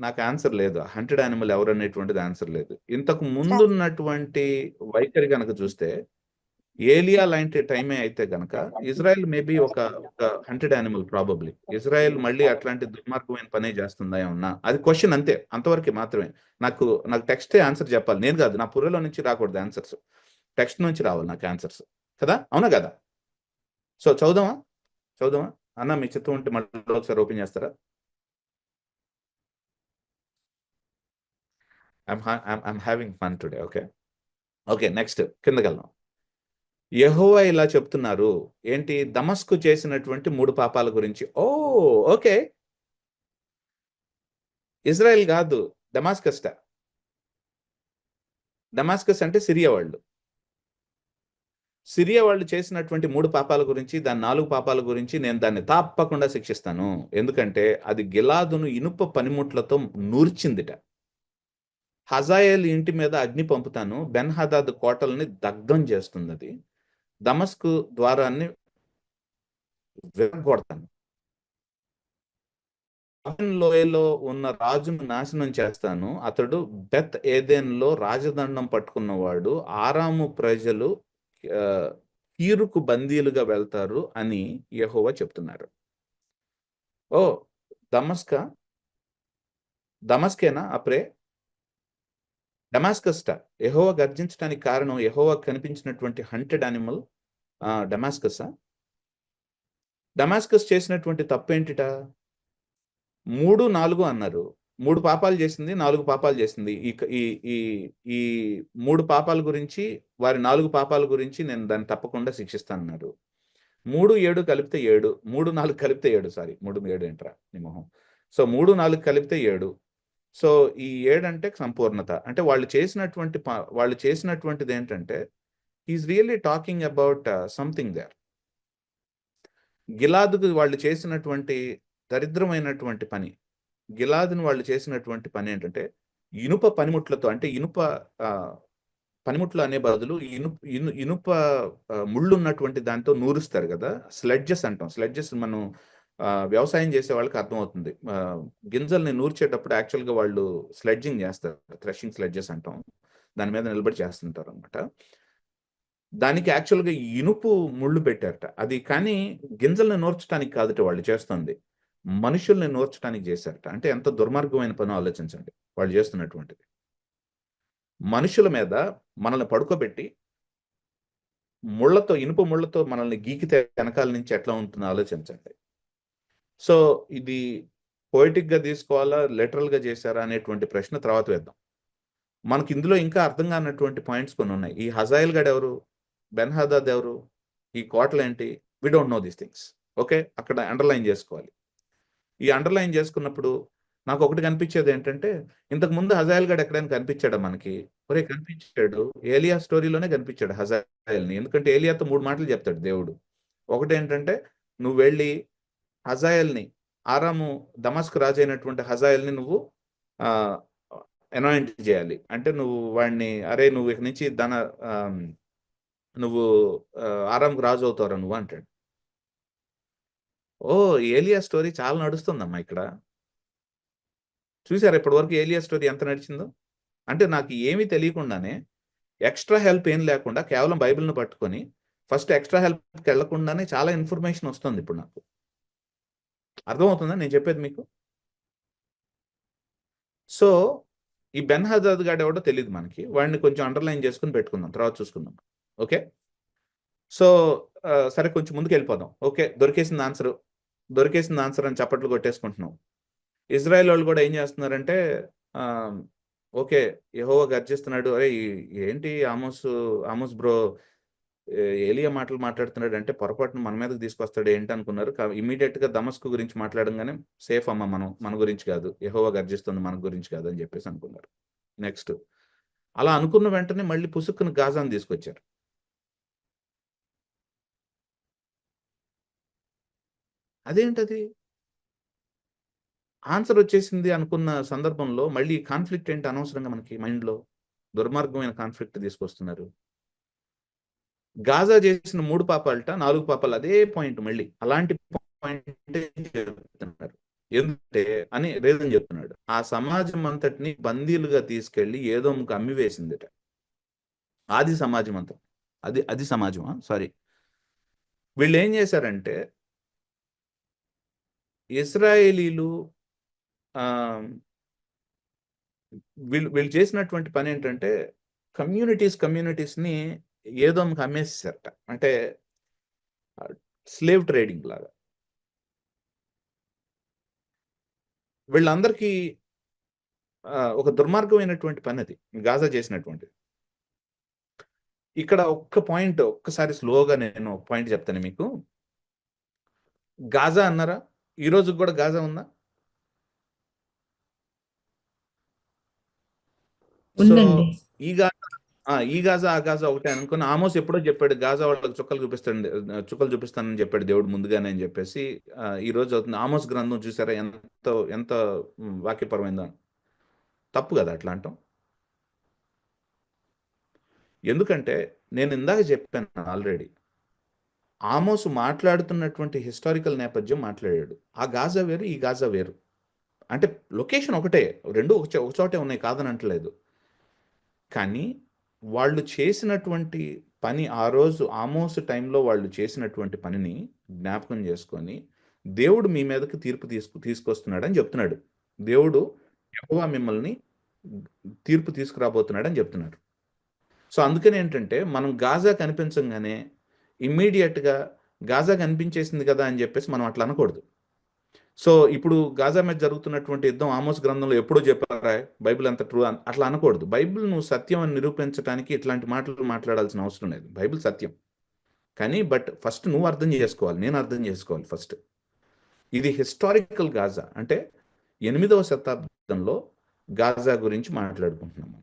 నాకు ఆన్సర్ లేదు. హంటెడ్ యానిమల్ ఎవరు అనేటువంటిది ఆన్సర్ లేదు. ఇంతకు ముందున్నటువంటి వైఖరి కనుక చూస్తే, ఏలియా లాంటి టైమే అయితే గనక ఇజ్రాయెల్ మేబీ ఒక హంటెడ్ యానిమల్ ప్రాబబ్లీ. ఇజ్రాయెల్ మళ్ళీ అట్లాంటి దుర్మార్గమైన పనే చేస్తుందా ఏమన్నా, అది క్వశ్చన్ అంతే, అంతవరకు మాత్రమే. నాకు టెక్స్టే ఆన్సర్ చెప్పాలి, నేను కాదు. నా పుర్రెలో నుంచి రాకూడదు ఆన్సర్స్, టెక్స్ట్ నుంచి రావాలి నాకు ఆన్సర్స్ కదా, అవునా కదా? సో చదువుదామా అన్న, మీ చిత్తం ఉంటే మళ్ళీ ఒకసారి ఓపెన్ చేస్తారా? I'm having fun today. Okay, next కిందకి వెళ్దాం. యెహోవా ఇలా చెప్తున్నారు ఏంటి? దమస్కు చేసినటువంటి 3 పాపాల గురించి. ఓకే, ఇజ్రాయెల్ కాదు, దమాస్కస్ అంటే సిరియా వాళ్ళు చేసినటువంటి 3 పాపాల గురించి, దాని 4 పాపాల గురించి నేను దాన్ని తప్పకుండా శిక్షిస్తాను. ఎందుకంటే అది గిలాదును ఇనుప పనిముట్లతో నూర్చిందిట. హజాయేల్ ఇంటి మీద అగ్ని పంపుతాను, బెన్ హదాద్ కోటల్ని దగ్ధం చేస్తుంది. అది దమస్కు ద్వారాన్ని విరగొడతాను. లోయలో ఉన్న రాజును నాశనం చేస్తాను. అతడు బెత్ ఏదెన్లో రాజదండం పట్టుకున్నవాడు. ఆరాము ప్రజలు కీరుకు బందీలుగా వెళ్తారు అని యెహోవా చెప్తున్నారు. ఓ దమస్కేనా అప్రే డమాస్కస్ట యెహోవా గర్జించడానికి కారణం యెహోవా కనిపించినటువంటి హంటెడ్ యానిమల్ డమాస్కసా? డమాస్కస్ చేసినటువంటి తప్పేంటిట? 3, 4 అన్నారు. 3 పాపాలు చేసింది, 4 పాపాలు చేసింది. ఈ 3 పాపాల గురించి, వారి 4 పాపాల గురించి నేను దాన్ని తప్పకుండా శిక్షిస్తానన్నారు. 3, 7 కలిపితే 7, 3, 4 కలిపితే 7, సారీ 3, 7 ఏంట్రా నీ మొహం. సో 3, 4 కలిపితే 7. సో ఈ 7 అంటే సంపూర్ణత. అంటే వాళ్ళు చేసినటువంటిది ఏంటంటే, is really talking about something there. గిలాదుకు వాళ్ళు చేసినటువంటి దరిద్రమైనటువంటి పని, గిలాదుని వాళ్ళు చేసినటువంటి పని ఏంటంటే, ఇనుప పనిముట్లతో, అంటే ఇనుప పనిముట్లు అనే బదులు ఇనుప ముళ్ళు ఉన్నటువంటి దాంతో నూరుస్తారు కదా, స్లెడ్జెస్ అంటాం. స్లెడ్జెస్ మనం వ్యవసాయం చేసే వాళ్ళకి అర్థమవుతుంది. గింజల్ని నూర్చేటప్పుడు యాక్చువల్గా వాళ్ళు స్లెడ్జింగ్ చేస్తారు, థ్రెషింగ్ స్లెడ్జెస్ అంటాం. దాని మీద నిలబడి చేస్తుంటారు అనమాట. దానికి యాక్చువల్గా ఇనుపు ముళ్ళు పెట్టారట. అది కానీ గింజల్ని నూర్చడానికి కాదుట వాళ్ళు చేస్తుంది, మనుషుల్ని నూర్చడానికి చేశారట. అంటే ఎంత దుర్మార్గమైన పని ఆలోచించండి వాళ్ళు చేస్తున్నటువంటిది. మనుషుల మీద మనల్ని పడుకోబెట్టి ఇనుప ముళ్ళతో మనల్ని గీకితే వెనకాల నుంచి ఎట్లా ఉంటుందో ఆలోచించండి. సో ఇది పోయిటిక్గా తీసుకోవాలా, లిటరల్గా చేశారా అనేటువంటి ప్రశ్న తర్వాత వేద్దాం. మనకి ఇందులో ఇంకా అర్థం కానటువంటి పాయింట్స్ కొన్ని ఉన్నాయి. ఈ హజాయిల్ గడ్ ఎవరు? బెన్ హదాద్ ఎవరు? ఈ కోటలు ఏంటి? We don't know these things. Okay, అక్కడ అండర్లైన్ చేసుకోవాలి. ఈ అండర్లైన్ చేసుకున్నప్పుడు నాకు ఒకటి కనిపించేది ఏంటంటే, ఇంతకు ముందు హజాయిల్ గడ్ ఎక్కడైనా కనిపించాడా మనకి? ఒరే కనిపించాడు, ఏలియా స్టోరీలోనే కనిపించాడు హజాయిల్ని. ఎందుకంటే ఏలియాతో 3 మాటలు చెప్తాడు దేవుడు. ఒకటి ఏంటంటే, నువ్వు వెళ్ళి హజాయిల్ని, ఆరాము దమస్కు రాజు అయినటువంటి హజాయిల్ని నువ్వు అనాయింట్ చేయాలి. అంటే నువ్వు వాడిని, అరే నువ్వు ఇక నుంచి నువ్వు ఆరాంకు రాజు అవుతావురా నువ్వు అంటాడు. ఓ ఏలియా స్టోరీ చాలా నడుస్తుందమ్మా ఇక్కడ. చూసారా ఇప్పటి వరకు ఏలియా స్టోరీ ఎంత నడిచిందో? అంటే నాకు ఏమీ తెలియకుండానే, ఎక్స్ట్రా హెల్ప్ ఏం లేకుండా, కేవలం బైబిల్ని పట్టుకొని ఫస్ట్ ఎక్స్ట్రా హెల్ప్కి వెళ్లకుండానే చాలా ఇన్ఫర్మేషన్ వస్తుంది ఇప్పుడు నాకు. అర్థమవుతుందా నేను చెప్పేది మీకు? సో ఈ బెన్ హదాద్ గాడు ఎవడో తెలియదు మనకి. వాడిని కొంచెం అండర్లైన్ చేసుకుని పెట్టుకుందాం, తర్వాత చూసుకుందాం. ఓకే, సో సరే కొంచెం ముందుకు వెళ్ళిపోదాం. ఓకే, దొరికేసింది ఆన్సర్ అని చప్పట్లు కొట్టేసుకుంటున్నాం. ఇజ్రాయెల్ వాళ్ళు కూడా ఏం చేస్తున్నారంటే, ఓకే యెహోవా గర్జిస్తున్నాడు, అరే ఏంటి ఆమోస్ బ్రో ఏలియా మాటలు మాట్లాడుతున్నాడు అంటే పొరపాటున మన మీదకి తీసుకొస్తాడు ఏంటి అనుకున్నారు. ఇమీడియట్గా దమస్కు గురించి మాట్లాడంగానే సేఫ్ అమ్మ, మన గురించి కాదు, యెహోవా గర్జిస్తుంది మన గురించి కాదు అని చెప్పేసి అనుకున్నారు. నెక్స్ట్ అలా అనుకున్న వెంటనే మళ్ళీ పుసుక్కును గాజాను తీసుకొచ్చారు. అదేంటది? ఆన్సర్ వచ్చేసింది అనుకున్న సందర్భంలో మళ్ళీ కాన్ఫ్లిక్ట్ ఏంటి అనవసరంగా మనకి మైండ్లో? దుర్మార్గమైన కాన్ఫ్లిక్ట్ తీసుకొస్తున్నారు. గాజా చేసిన 3 పాపాలట, 4 పాపాలు, అదే పాయింట్ మళ్ళీ అలాంటి పాయింట్ చెప్తున్నారు. ఎందుకంటే అని రీజన్ చెప్తున్నాడు. ఆ సమాజం అంతటిని బందీలుగా తీసుకెళ్లి ఏదోముకు అమ్మివేసిందిట. ఆది సమాజం అంతా, అది సమాజమా? సారీ, వీళ్ళు ఏం చేశారంటే, ఇశ్రాయేలీలు వీళ్ళు చేసినటువంటి పని ఏంటంటే, కమ్యూనిటీస్ని ఏదోముకు అమ్మేసేసారట. అంటే స్లేవ్ ట్రేడింగ్ లాగా. వీళ్ళందరికీ ఒక దుర్మార్గమైనటువంటి పని అది గాజా చేసినటువంటి. ఇక్కడ ఒక్కసారి స్లోగా నేను పాయింట్ చెప్తాను మీకు. గాజా అన్నారా? ఈ రోజు కూడా గాజా ఉందా? ఉందండి. ఈ గాజా ఆ గాజా ఒకటే అనుకుని ఆమోస్ ఎప్పుడో చెప్పాడు, గాజా వాళ్ళకి చుక్కలు చూపిస్తానని చెప్పాడు దేవుడు ముందుగానే అని చెప్పేసి. ఈ రోజు అవుతుంది. ఆమోస్ గ్రంథం చూసారా ఎంత వాక్యపరమైందో? తప్పు కదా అట్లా అంటాం. ఎందుకంటే నేను ఇందాక చెప్పాను ఆల్రెడీ, ఆమోసు మాట్లాడుతున్నటువంటి హిస్టారికల్ నేపథ్యం మాట్లాడాడు. ఆ గాజా వేరు, ఈ గాజా వేరు. అంటే లొకేషన్ ఒకటే, రెండు ఒక చోటే ఉన్నాయి కాదని అంటలేదు. కానీ వాళ్ళు చేసినటువంటి పని ఆ రోజు ఆమోసు టైంలో వాళ్ళు చేసినటువంటి పనిని జ్ఞాపకం చేసుకొని దేవుడు మీ మీదకి తీర్పు తీసుకొస్తున్నాడని చెప్తున్నాడు. దేవుడు యెహోవా మిమ్మల్ని తీర్పు తీసుకురాబోతున్నాడని చెప్తున్నారు. సో అందుకని ఏంటంటే మనం గాజా కనిపించంగానే ఇమ్మీడియట్గా గాజా కనిపించేసింది కదా అని చెప్పేసి మనం అట్లా అనకూడదు. సో ఇప్పుడు గాజా మీద జరుగుతున్నటువంటి యుద్ధం ఆమోస్ గ్రంథంలో ఎప్పుడో చెప్పారా, బైబిల్ అంత ట్రూ అట్లా అనకూడదు. బైబిల్ నువ్వు సత్యం అని నిరూపించడానికి ఇట్లాంటి మాటలు మాట్లాడాల్సిన అవసరం లేదు. బైబిల్ సత్యం, కానీ బట్ ఫస్ట్ నువ్వు అర్థం చేసుకోవాలి, నేను అర్థం చేసుకోవాలి ఫస్ట్. ఇది హిస్టారికల్ గాజా, అంటే 8వ శతాబ్దంలో గాజా గురించి మాట్లాడుకుంటున్నాము.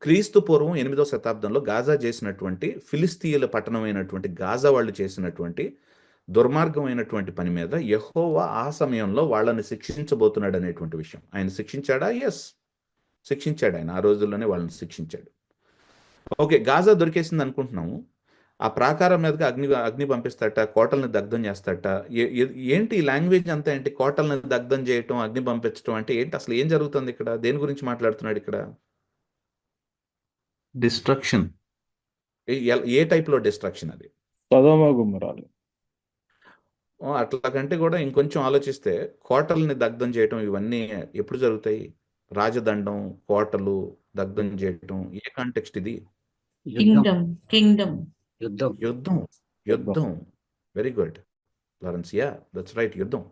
క్రీస్తు పూర్వం 8వ శతాబ్దంలో గాజా చేసినటువంటి ఫిలిస్తీయుల పట్టణమైనటువంటి గాజా వాళ్ళు చేసినటువంటి దుర్మార్గమైనటువంటి పని మీద యెహోవా ఆ సమయంలో వాళ్ళని శిక్షించబోతున్నాడు అనేటువంటి విషయం. ఆయన శిక్షించాడా? ఎస్, శిక్షించాడు. ఆయన ఆ రోజుల్లోనే వాళ్ళని శిక్షించాడు. ఓకే, గాజా దొరికేసింది అనుకుంటున్నాము. ఆ ప్రాకారం మీదకి అగ్ని పంపిస్తాట, కోటల్ని దగ్ధం చేస్తాట. ఏంటి ఈ లాంగ్వేజ్ అంతా? ఏంటి కోటల్ని దగ్ధం చేయటం, అగ్ని పంపించడం అంటే ఏంటి? అసలు ఏం జరుగుతుంది ఇక్కడ? దేని గురించి మాట్లాడుతున్నాడు ఇక్కడ? డిస్ట్రక్షన్. ఏ టైప్లో డిస్ట్రక్షన్ అది? సదోమ గుమ్మరాలు. అట్లా కంటే కూడా ఇంకొంచెం ఆలోచిస్తే కోటల్ని దగ్ధం చేయటం ఇవన్నీ ఎప్పుడు జరుగుతాయి? రాజదండం, కోటలు దగ్ధం చేయటం ఏ కాంటెక్స్ట్ ఇది? యుద్ధం కింగ్డమ్ యుద్ధం యుద్ధం. యుద్ధం. Very good Lawrence, yeah that's right, యుద్ధం.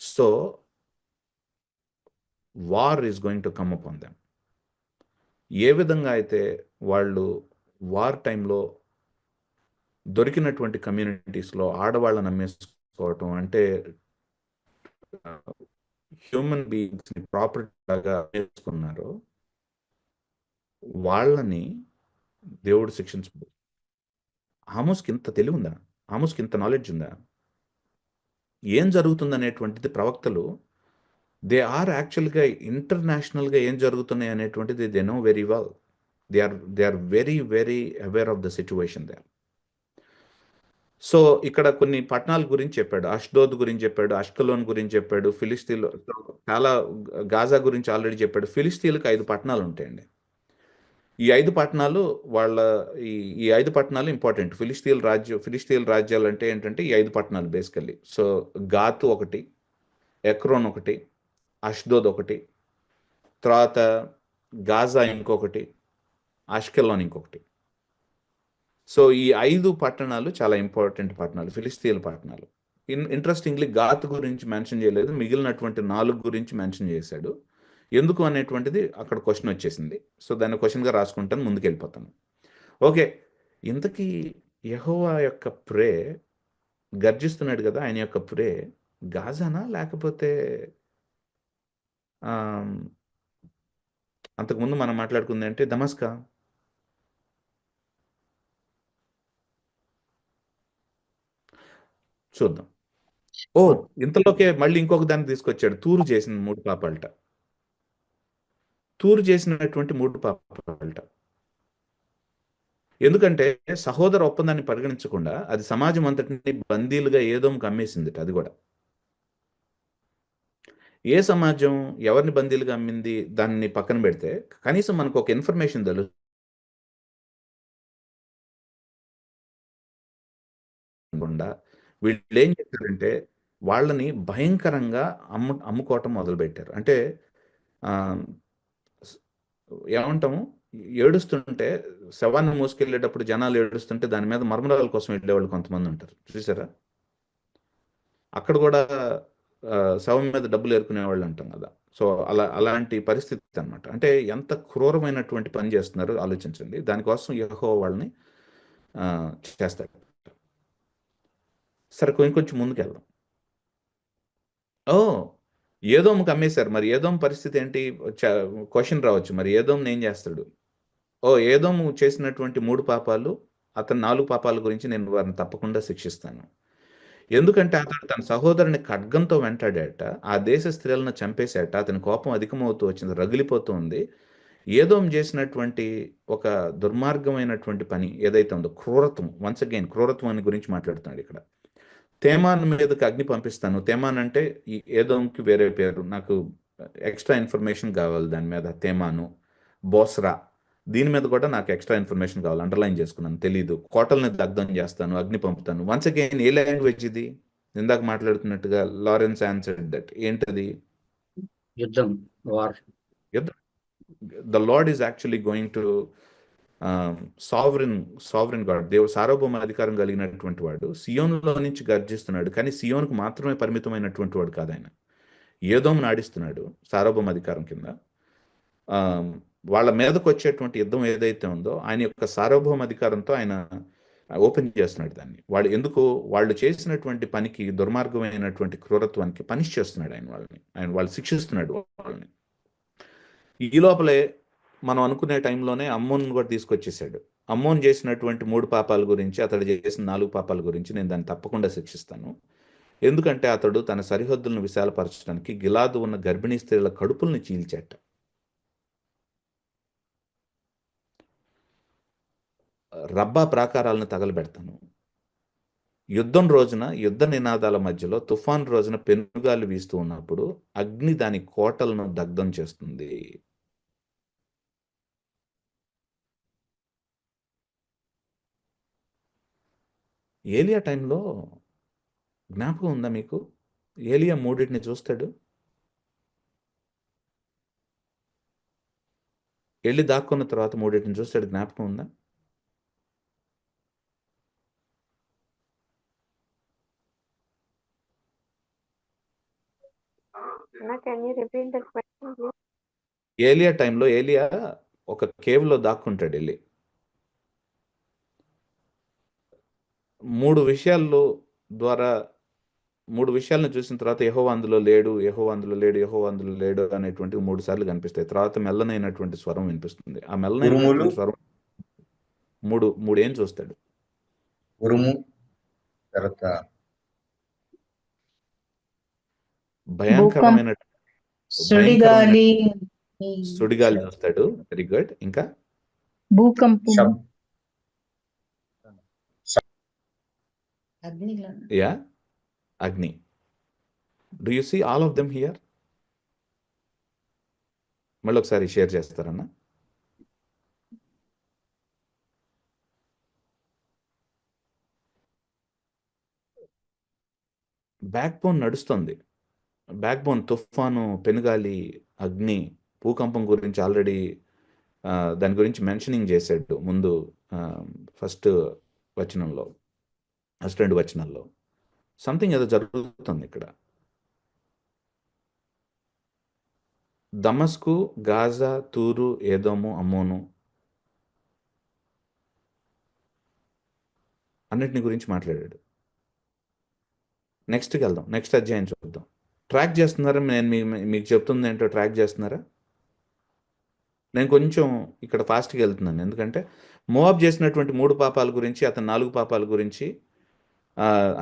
So war is going to come up on them. ఏ విధంగా అయితే వాళ్ళు వార్ టైంలో దొరికినటువంటి కమ్యూనిటీస్లో ఆడవాళ్ళని అమ్మేసుకోవటం, అంటే హ్యూమన్ బీయింగ్స్ని ప్రాపర్టీ లాగా చేసుకున్నారో వాళ్ళని దేవుడు శిక్షించబోదు. ఆమోస్కి ఇంత తెలివి ఉందా? ఆమోస్కి ఇంత నాలెడ్జ్ ఉందా? ఏం జరుగుతుంది అనేటువంటిది ప్రవక్తలు దే ఆర్ యాక్చువల్గా ఇంటర్నేషనల్గా ఏం జరుగుతున్నాయి అనేటువంటిది they know very well. They are very very aware of the situation they. So ఇక్కడ కొన్ని పట్టణాల గురించి చెప్పాడు. అష్డోద్ గురించి చెప్పాడు, అష్కలోన్ గురించి చెప్పాడు, ఫిలిస్తీన్లు చాలా, గాజా గురించి ఆల్రెడీ చెప్పాడు. ఫిలిస్తీన్లకు 5 పట్టణాలు ఉంటాయండి. ఈ 5 పట్టణాలు వాళ్ళ ఈ 5 పట్టణాలు ఇంపార్టెంట్. ఫిలిస్తీన్ రాజ్యాలు అంటే ఏంటంటే ఈ 5 పట్టణాలు బేసికల్లీ. సో గాతు ఒకటి, ఎక్రోన్ ఒకటి, అష్డోద్ ఒకటి, తర్వాత గాజా ఇంకొకటి, అష్కెలోన్ ఇంకొకటి. సో ఈ 5 పట్టణాలు చాలా ఇంపార్టెంట్ పట్టణాలు, ఫిలిస్తీన్ పట్టణాలు. ఇంట్రెస్టింగ్లీ గాత్ గురించి మెన్షన్ చేయలేదు, మిగిలినటువంటి 4 గురించి మెన్షన్ చేశాడు. ఎందుకు అనేటువంటిది అక్కడ క్వశ్చన్ వచ్చేసింది. సో దాన్ని క్వశ్చన్గా రాసుకుంటాను, ముందుకు వెళ్ళిపోతాను. ఓకే, ఇంతకీ యెహోవా యొక్క ప్రే గర్జిస్తున్నాడు కదా, ఆయన యొక్క ప్రే గాజానా లేకపోతే అంతకుముందు మనం మాట్లాడుకుంది అంటే దమస్కా? చూద్దాం. ఓ, ఇంతలోకే మళ్ళీ ఇంకొక దాన్ని తీసుకొచ్చాడు. తూరు చేసిన 3 పాపాలట. తూరు చేసినటువంటి 3 పాపాలట. ఎందుకంటే సహోదర ఒప్పందాన్ని పరిగణించకుండా అది సమాజం అంతటిని బందీలుగా ఏదోంకి అమ్మేసింది. అది కూడా ఏ సమాజం ఎవరిని బందీలుగా అమ్మింది దాన్ని పక్కన పెడితే కనీసం మనకు ఒక ఇన్ఫర్మేషన్ తెలుసుకుండా వీళ్ళు ఏం చేశారంటే వాళ్ళని భయంకరంగా అమ్ముకోవటం మొదలుపెట్టారు. అంటే ఏమంటాము, ఏడుస్తుంటే శవాన్ని మోసుకెళ్ళేటప్పుడు జనాలు ఏడుస్తుంటే దాని మీద మర్మరాల కోసం వెళ్ళేవాళ్ళు కొంతమంది ఉంటారు, చూసారా? అక్కడ కూడా శవం మీద డబ్బులు ఏరుకునే వాళ్ళు అంటాం కదా. సో అలాంటి పరిస్థితి అనమాట. అంటే ఎంత క్రూరమైనటువంటి పని చేస్తున్నారు ఆలోచించండి. దానికోసం యెహోవా వాళ్ళని చేస్తాడు. సరే, కొంచెం ముందుకు వెళ్దాం. ఏదోముకి అమ్మేశారు. మరి ఏదోము పరిస్థితి ఏంటి? క్వశ్చన్ రావచ్చు, మరి ఏదోముని ఏం చేస్తాడు? ఏదోము చేసినటువంటి 3 పాపాలు, అతని 4 పాపాల గురించి నేను వారిని తప్పకుండా శిక్షిస్తాను. ఎందుకంటే అతడు తన సహోదరుని ఖడ్గంతో వెంటాడాట, ఆ దేశ స్త్రీలను చంపేశాట, అతని కోపం అధికమవుతూ వచ్చింది, రగిలిపోతూ ఉంది. ఏదోము చేసినటువంటి ఒక దుర్మార్గమైనటువంటి పని ఏదైతే ఉందో, క్రూరత్వం, వన్స్ అగైన్ క్రూరత్వం అని గురించి మాట్లాడుతున్నాడు ఇక్కడ. తేమాన్ మీదకి అగ్ని పంపిస్తాను. తేమాన్ అంటే ఈ ఏదోంకి వేరే పేరు, నాకు ఎక్స్ట్రా ఇన్ఫర్మేషన్ కావాలి దాని మీద. తేమాను, బోస్రా, దీని మీద కూడా నాకు ఎక్స్ట్రా ఇన్ఫర్మేషన్ కావాలి, అండర్లైన్ చేసుకున్నాను, తెలీదు. కోటల్ని దగ్ధం చేస్తాను, అగ్ని పంపుతాను. వన్స్ అగైన్ ఏ లాంగ్వేజ్ ఇది? ఇందాక మాట్లాడుతున్నట్టుగా లారెన్స్ ఆన్సర్డ్ దట్. ఏంటది? యుద్ధం, war. The lord is actually going to sovereign God, సార్వభౌమ అధికారం కలిగినటువంటి వాడు సియోనులో నుంచి గర్జిస్తున్నాడు. కానీ సియోనుకు మాత్రమే పరిమితమైనటువంటి వాడు కాదు ఆయన. ఏదోమును ఆడిస్తున్నాడు సార్వభౌమ అధికారం కింద. ఆ, వాళ్ళ మీదకు వచ్చేటువంటి యుద్ధం ఏదైతే ఉందో ఆయన యొక్క సార్వభౌమ అధికారంతో ఆయన ఓపెన్ చేస్తున్నాడు దాన్ని. వాళ్ళు చేసినటువంటి పనికి, దుర్మార్గమైనటువంటి క్రూరత్వానికి పనిష్ చేస్తున్నాడు వాళ్ళు శిక్షిస్తున్నాడు వాళ్ళని. ఈ లోపలే మనం అనుకునే టైంలోనే అమ్మోన్ కూడా తీసుకొచ్చేసాడు. అమ్మోన్ చేసినటువంటి 3 పాపాల గురించి, అతడు చేసిన 4 పాపాల గురించి నేను దాన్ని తప్పకుండా శిక్షిస్తాను. ఎందుకంటే అతడు తన సరిహద్దులను విశాలపరచడానికి గిలాదు ఉన్న గర్భిణీ స్త్రీల కడుపుల్ని చీల్చాట. రబ్బా ప్రాకారాలను తగలబెడతాను. యుద్ధం రోజున, యుద్ధ నినాదాల మధ్యలో, తుఫాన్ రోజున పెనుగాలు వీస్తూ ఉన్నప్పుడు అగ్ని దాని కోటలను దగ్ధం చేస్తుంది. ఏలియా టైంలో జ్ఞాపకం ఉందా మీకు? ఏలియా 3 చూస్తాడు, వెళ్ళి దాక్కున్న తర్వాత 3 చూస్తాడు. జ్ఞాపకం ఉందా? Can you repeat the question, please? ఏలియా టైంలో ఏలియా ఒక కేవ్లో దాక్కుంటాడు. వెళ్ళి 3 విషయాలను చూసిన తర్వాత యెహోవా అందులో లేడు, యెహోవా అందులో లేడు, యెహోవా అందులో లేడు అనేటువంటి 3 సార్లు కనిపిస్తాయి. తర్వాత మెల్లనైనటువంటి స్వరం వినిపిస్తుంది. ఆ మెల్లనైనటువంటి స్వరం మూడు ఏం చూస్తాడు? ఉరుము, తర్వాత భయంకరమైన సుడిగాలి, సుడిగాలి చూస్తాడు. Very good. ఇంకా భూకంపం, శబ్- యా, అగ్ని. Do you see all of them here? మళ్ళీ ఒకసారి షేర్ చేస్తారన్నా? బ్యాక్ బోన్ నడుస్తుంది. బ్యాక్ బోన్, తుఫాను, పెనుగాలి, అగ్ని, భూకంపం గురించి ఆల్రెడీ దాని గురించి మెన్షనింగ్ చేశాడు ముందు ఫస్ట్ 2 వచనాల్లో. సంథింగ్ ఏదో జరుగుతుంది ఇక్కడ. దమస్కు, గాజా, తూరు, ఏదోము, అమ్మోను అన్నిటిని గురించి మాట్లాడాడు. నెక్స్ట్కి వెళ్దాం, నెక్స్ట్ అధ్యాయం చూద్దాం. ట్రాక్ చేస్తున్నారా? నేను మీకు చెప్తుంది ఏంటో ట్రాక్ చేస్తున్నారా? నేను కొంచెం ఇక్కడ ఫాస్ట్గా వెళ్తున్నాను, ఎందుకంటే మోవాబ్ చేసినటువంటి 3 పాపాల గురించి, అతని 4 పాపాల గురించి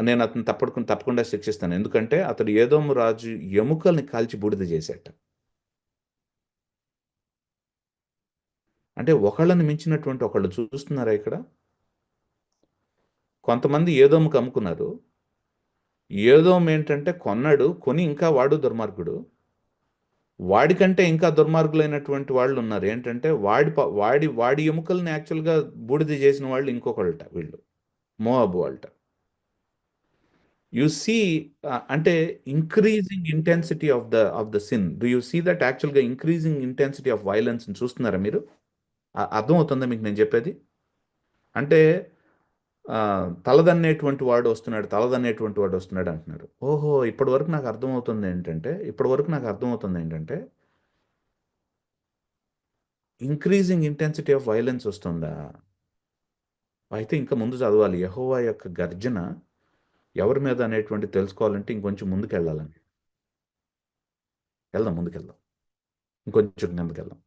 నేను అతను తప్పకుండా శిక్షిస్తాను. ఎందుకంటే అతడు ఏదోము రాజు ఎముకల్ని కాల్చి బూడిద చేశాట. అంటే ఒకళ్ళని మించినటువంటి ఒకళ్ళు చూస్తున్నారా ఇక్కడ? కొంతమంది ఏదోముకు అమ్ముకున్నారు. ఏదోము ఏంటంటే కొని ఇంకా వాడు దుర్మార్గుడు. వాడికంటే ఇంకా దుర్మార్గులైనటువంటి వాళ్ళు ఉన్నారు. ఏంటంటే వాడి ఎముకల్ని యాక్చువల్గా బూడిద చేసిన వాళ్ళు ఇంకొకళ్ళట, వీళ్ళు మోవాబు వాళ్ళట. యు సీ, అంటే increasing intensity of the sin. Do you see that? యాక్చువల్గా ఇంక్రీజింగ్ ఇంటెన్సిటీ ఆఫ్ వైలెన్స్ చూస్తున్నారా మీరు? అర్థమవుతుందా మీకు నేను చెప్పేది? అంటే తలదన్నేటువంటి వాడు వస్తున్నాడు అంటున్నారు. ఓహో, ఇప్పటి వరకు నాకు అర్థమవుతుంది ఏంటంటే ఇంక్రీజింగ్ ఇంటెన్సిటీ ఆఫ్ వైలెన్స్ వస్తుందా? అయితే ఇంకా ముందు చదవాలి. యెహోవా యొక్క గర్జన ఎవరి మీద అనేటువంటి తెలుసుకోవాలంటే ఇంకొంచెం ముందుకు వెళ్ళాలని. ముందుకెళ్దాం, ఇంకొంచెం ముందుకెళ్దాం.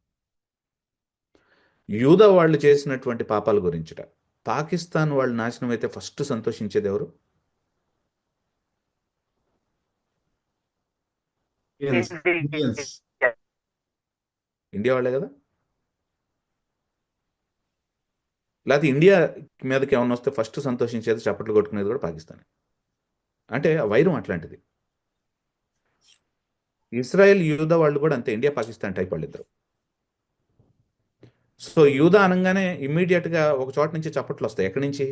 యూదా వాళ్ళు చేసినటువంటి పాపాల గురించిట. పాకిస్తాన్ వాళ్ళు నాశనం అయితే ఫస్ట్ సంతోషించేది ఎవరు? ఇండియా వాళ్ళే కదా. లేకపోతే ఇండియా మీదకి ఏమన్నా వస్తే ఫస్ట్ సంతోషించేది, చప్పట్లు కొట్టుకునేది కూడా పాకిస్తాన్. అంటే వైరం అట్లాంటిది. ఇస్రాయెల్ యూదా వాళ్ళు కూడా అంతే, ఇండియా పాకిస్తాన్ టైప్ వాళ్ళు ఇద్దరు. సో యూదా అనగానే ఇమ్మీడియట్ గా ఒక చోట నుంచి చప్పట్లు వస్తాయి. ఎక్కడి నుంచి?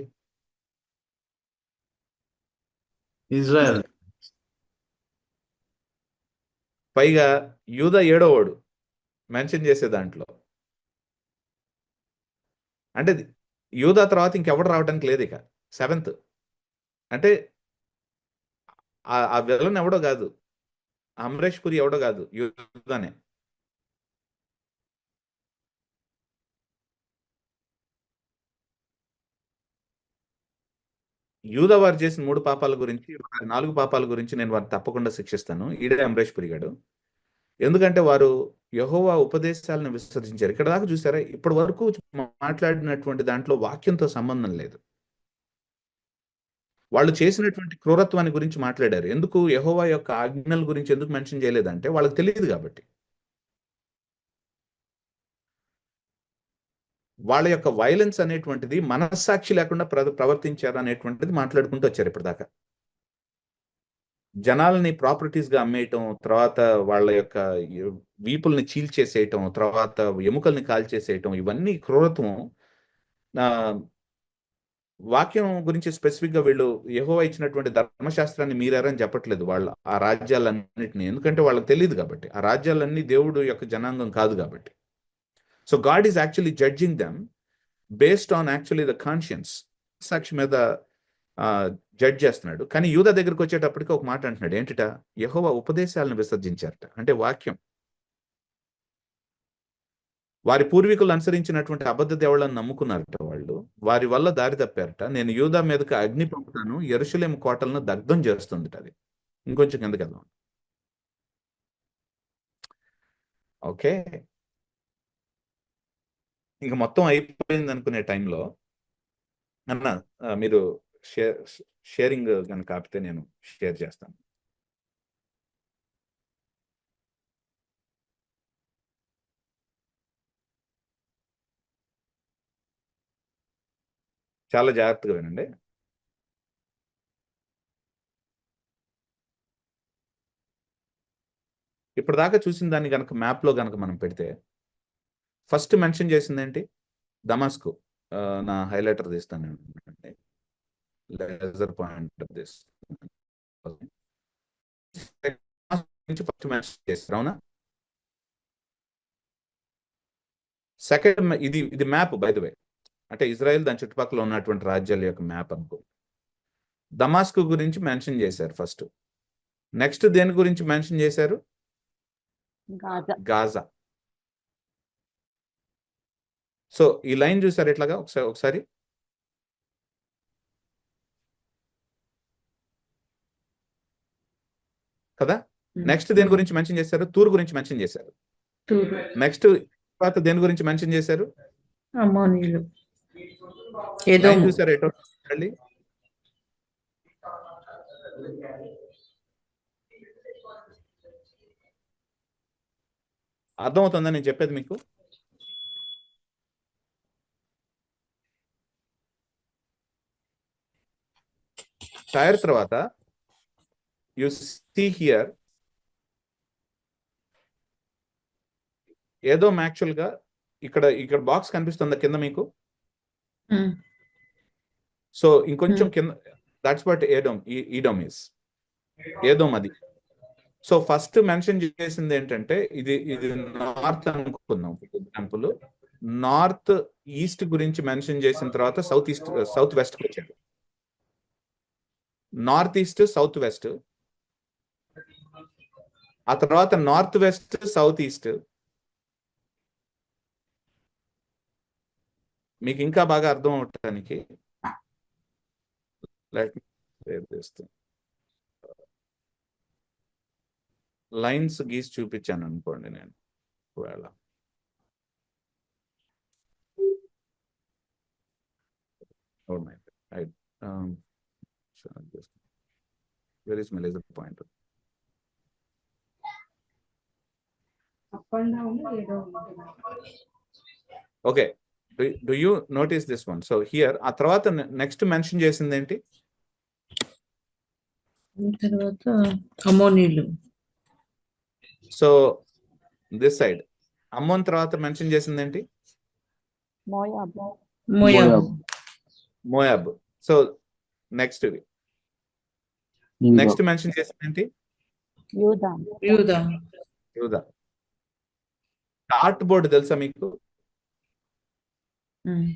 ఇజ్రాయెల్. పైగా యూదా 7వ మెన్షన్ చేసే దాంట్లో. అంటే యూదా తర్వాత ఇంకెవడు రావడానికి లేదు ఇక. 7th అంటే ఆ విలన్ ఎవడో కాదు, అమరేష్ పురి ఎవడో కాదు, యూదానే. యూదా వారు చేసిన 3 పాపాల గురించి, 4 పాపాల గురించి నేను వారిని తప్పకుండా శిక్షిస్తాను. ఈడే అమరేష్ పురి గాడు. ఎందుకంటే వారు యెహోవా ఉపదేశాలను విసర్జించారు. ఇక్కడ దాకా చూసారా? ఇప్పటి వరకు మాట్లాడినటువంటి దాంట్లో వాక్యంతో సంబంధం లేదు. వాళ్ళు చేసినటువంటి క్రూరత్వాన్ని గురించి మాట్లాడారు. ఎందుకు? యెహోవా యొక్క ఆజ్ఞల గురించి ఎందుకు మెన్షన్ చేయలేదంటే వాళ్ళకి తెలియదు కాబట్టి. వాళ్ళ యొక్క వైలెన్స్ అనేటువంటిది మనస్సాక్షి లేకుండా ప్రవర్తించారు అనేటువంటిది మాట్లాడుకుంటూ వచ్చారు ఇప్పటిదాకా. జనాలని ప్రాపర్టీస్ గా అమ్మేయటం, తర్వాత వాళ్ళ యొక్క వీపుల్ని చీల్చేసేయటం, తర్వాత ఎముకల్ని కాల్చేసేయటం, ఇవన్నీ క్రూరత్వం. వాక్యం గురించి స్పెసిఫిక్ గా వీళ్ళు యెహోవా ఇచ్చినటువంటి ధర్మశాస్త్రాన్ని మీరారని చెప్పట్లేదు వాళ్ళు ఆ రాజ్యాలన్నింటినీ. ఎందుకంటే వాళ్ళకి తెలియదు కాబట్టి. ఆ రాజ్యాలన్నీ దేవుడు యొక్క జనాంగం కాదు కాబట్టి. So God is actually judging them based on actually the conscience. సాక్షి మీద జడ్జ్ చేస్తున్నాడు. కానీ యూదా దగ్గరికి వచ్చేటప్పటికి ఒక మాట అంటున్నాడు. ఏంటిట? యెహోవా ఉపదేశాలను విసర్జించారట. అంటే వాక్యం. వారి పూర్వీకులు అనుసరించినటువంటి అబద్ధ దేవుళ్ళని నమ్ముకున్నారట వాళ్ళు. వారి వల్ల దారి తప్పారట. నేను యూదా మీదకి అగ్ని పంపుతాను, యెరూషలేము కోటలను దగ్ధం చేస్తుందిట. అది ఇంకొంచెం కిందకి వెళ్దాం. ఓకే, ఇంకా మొత్తం అయిపోయింది అనుకునే టైంలో అన్న మీరు షేరింగ్ కనుక ఆపితే నేను షేర్ చేస్తాను. చాలా జాగ్రత్తగా వినండి. ఇప్పటిదాకా చూసిన దాన్ని కనుక మ్యాప్లో కనుక మనం పెడితే ఫస్ట్ మెన్షన్ చేసింది ఏంటి? దమాస్కు. నా హైలైటర్ తీస్తాను అండి, laser point this. First mention చేస్తారు, అవునా? సెకండ్, ఇది మ్యాప్ బై ద వే. అంటే ఇజ్రాయెల్ దాని చుట్టుపక్కల ఉన్నటువంటి రాజ్యాల యొక్క మ్యాప్ అనుకో. దమాస్కు గురించి మెన్షన్ చేశారు ఫస్ట్. నెక్స్ట్ దేని గురించి మెన్షన్ చేశారు? గాజా. సో ఈ లైన్ చూసారు ఎట్లాగా? ఒకసారి కదా. నెక్స్ట్ దేని గురించి మెన్షన్ చేశారు? తూర్ గురించి మెన్షన్ చేశారు. నెక్స్ట్ తర్వాత దేని గురించి మెన్షన్ చేశారు? అమ్మోనీయులు. లైన్ చూసారు ఎటో? మళ్ళీ అర్థమవుతుందా నేను చెప్పేది మీకు? టైర్ తర్వాత యు సీ హియర్ ఏదో యాక్చువల్ గా ఇక్కడ బాక్స్ కనిపిస్తుందా కింద మీకు? సో ఇంకొంచెం కింద, దట్స్ వాట్ ఈడోమ్ ఈస్. ఏదోమ్ అది. సో ఫస్ట్ మెన్షన్ చేసింది ఏంటంటే ఇది నార్త్ అనుకుందాం. ఫర్ ఎగ్జాంపుల్ నార్త్ ఈస్ట్ గురించి మెన్షన్ చేసిన తర్వాత సౌత్ వెస్ట్ వచ్చాడు. నార్త్ ఈస్ట్, సౌత్ వెస్ట్, ఆ తర్వాత నార్త్ వెస్ట్, సౌత్ ఈస్ట్. మీకు ఇంకా బాగా అర్థం అవటానికి లైన్స్ గీసి చూపించాను అనుకోండి నేను. ఒకవేళ where is my laser pointer? Okay, do you notice this one? So here ఆ తర్వాత నెక్స్ట్ మెన్షన్ చేసింది ఏంటి? తర్వాత అమ్మోనీయులు. సో దిస్ సైడ్ అమ్మోన్ తర్వాత మెన్షన్ చేసింది ఏంటి? Moab. Moab. Moab. So next next mention చేసింది ఏంటి? Judah. యూదా. యూదా. డార్ట్ బోర్డ్ తెలుసా మీకు? ఉమ్.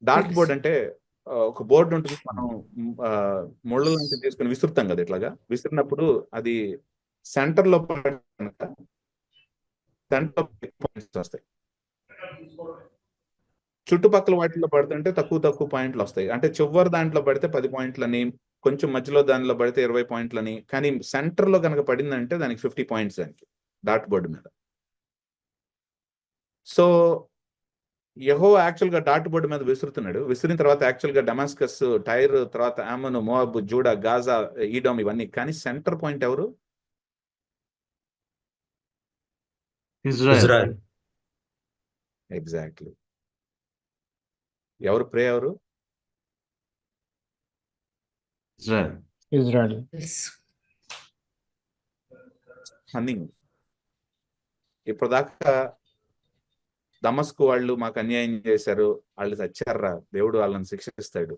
డార్ట్ తెలుసు. బోర్డ్ అంటే ఒక బోర్డు ఉంటుంది, మనం ముళ్ళ లాంటివి తీసుకొని విసురుతాం కదా, ఇట్లాగా విసిరినప్పుడు అది సెంటర్ లో కనుక సెంటర్ పాయింట్స్ వస్తాయి. చుట్టుపక్కల వాటిలో పడుతుంటే తక్కువ పాయింట్లు వస్తాయి. అంటే చివరి దాంట్లో పడితే 10 పాయింట్లని, కొంచెం మధ్యలో దానిలో పడితే 20 పాయింట్లని, కానీ సెంటర్ లో కనుక పడిందంటే దానికి 50 పాయింట్స్ దానికి డాట్ బోర్డు మీద. సో యెహోవా యాక్చువల్ గా డాట్ బోర్డు మీద విసురుతున్నాడు. విసిరిన తర్వాత యాక్చువల్ గా డమాస్కస్, టైర్, తర్వాత ఆమోను, మోయాబు, జూడా, గాజా, ఈడోమ్ ఇవన్నీ. కానీ సెంటర్ పాయింట్ ఎవరు? Israel. ఇజ్రాయెల్. ఎగ్జాక్ట్లీ. ఎవరు ప్రే? ఎవరు? Israel. తెలుసు. హన్నింగ్. ఇప్పటిదాకా దమస్కు వాళ్ళు మాకు అన్యాయం చేశారు, వాళ్ళు చచ్చారా, దేవుడు వాళ్ళని శిక్షిస్తాడు.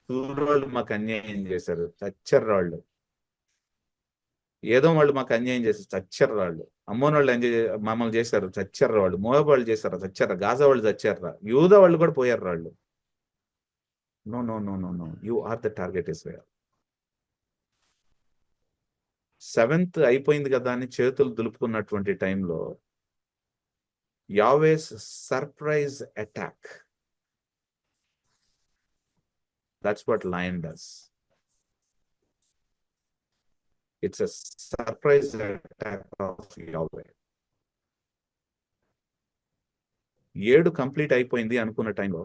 తూరు వాళ్ళు మాకు అన్యాయం చేశారు, చచ్చర్రా వాళ్ళు. ఏదో వాళ్ళు మాకు అన్యాయం చేశారు, చచ్చర్రా వాళ్ళు. అమ్మోన్ వాళ్ళు మమ్మల్ని చేశారు, చచ్చర్రా వాళ్ళు. మోయాబు వాళ్ళు చేశారా, చచ్చారా. గాజా వాళ్ళు చచ్చారా. యూదా వాళ్ళు కూడా పోయారు వాళ్ళు. No no no no no, you are the target Israel. 7th అయిపోయింది కదా అని చేతులు దులుపుకున్నటువంటి టైంలో Yahweh's surprise attack. That's what lion does. It's a surprise attack of Yahweh. 7 complete అయిపోయింది అనుకున్న టైంలో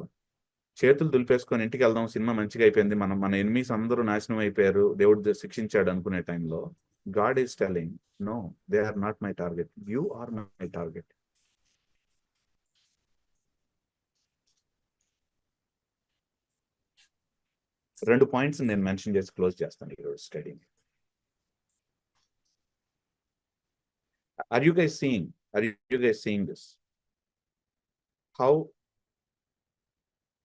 చేతులు దులిపేసుకొని ఇంటికి వెళ్దాం, సినిమా మంచిగా అయిపోయింది, మన ఎనిమీస్ అందరూ నాశనం అయిపోయారు, దేవుడు శిక్షించాడు అనుకునే టైంలో God is telling, no, they are not my target, you are my target. రెండు పాయింట్స్ నేను మెన్షన్ చేసి క్లోజ్ చేస్తాను ఈరోజు స్టడీని. Are you guys seeing this? How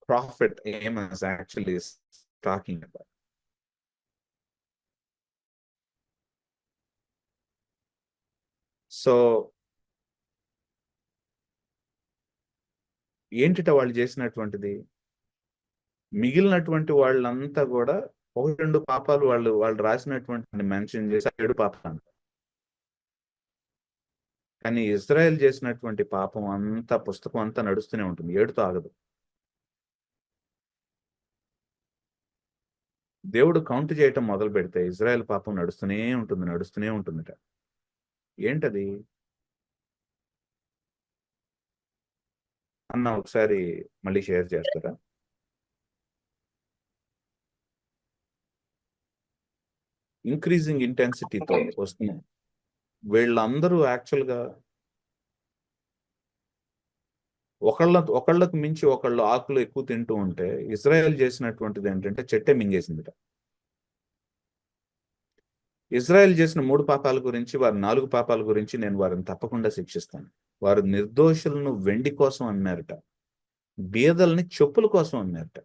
Prophet Amos actually is talking about. So ఏంటిట వాళ్ళు చేసినటువంటిది? మిగిలినటువంటి వాళ్ళంతా కూడా 1-2 పాపాలు వాళ్ళు రాసినటువంటి మెన్షన్ చేసి 7 పాపాలు. కానీ ఇజ్రాయెల్ చేసినటువంటి పాపం అంతా, పుస్తకం అంతా నడుస్తూనే ఉంటుంది, 7తో ఆగదు. దేవుడు కౌంట్ చేయటం మొదలు పెడితే ఇజ్రాయెల్ పాపం నడుస్తూనే ఉంటుందిట. ఏంటది అన్న ఒకసారి మళ్ళీ షేర్ చేస్తారా? ఇంక్రీజింగ్ ఇంటెన్సిటీతో వస్తుంది. వీళ్ళందరూ యాక్చువల్గా ఒకళ్ళకు మించి ఒకళ్ళు ఆకులు ఎక్కువ తింటూ ఉంటే ఇజ్రాయెల్ చేసినటువంటిది ఏంటంటే చెట్టే మింగేసిందిట. ఇజ్రాయెల్ చేసిన 3 పాపాల గురించి, వారి 4 పాపాల గురించి నేను వారిని తప్పకుండా శిక్షిస్తాను. వారు నిర్దోషులను వెండి కోసం అమ్మారట, బీదల్ని చెప్పుల కోసం అమ్మారట.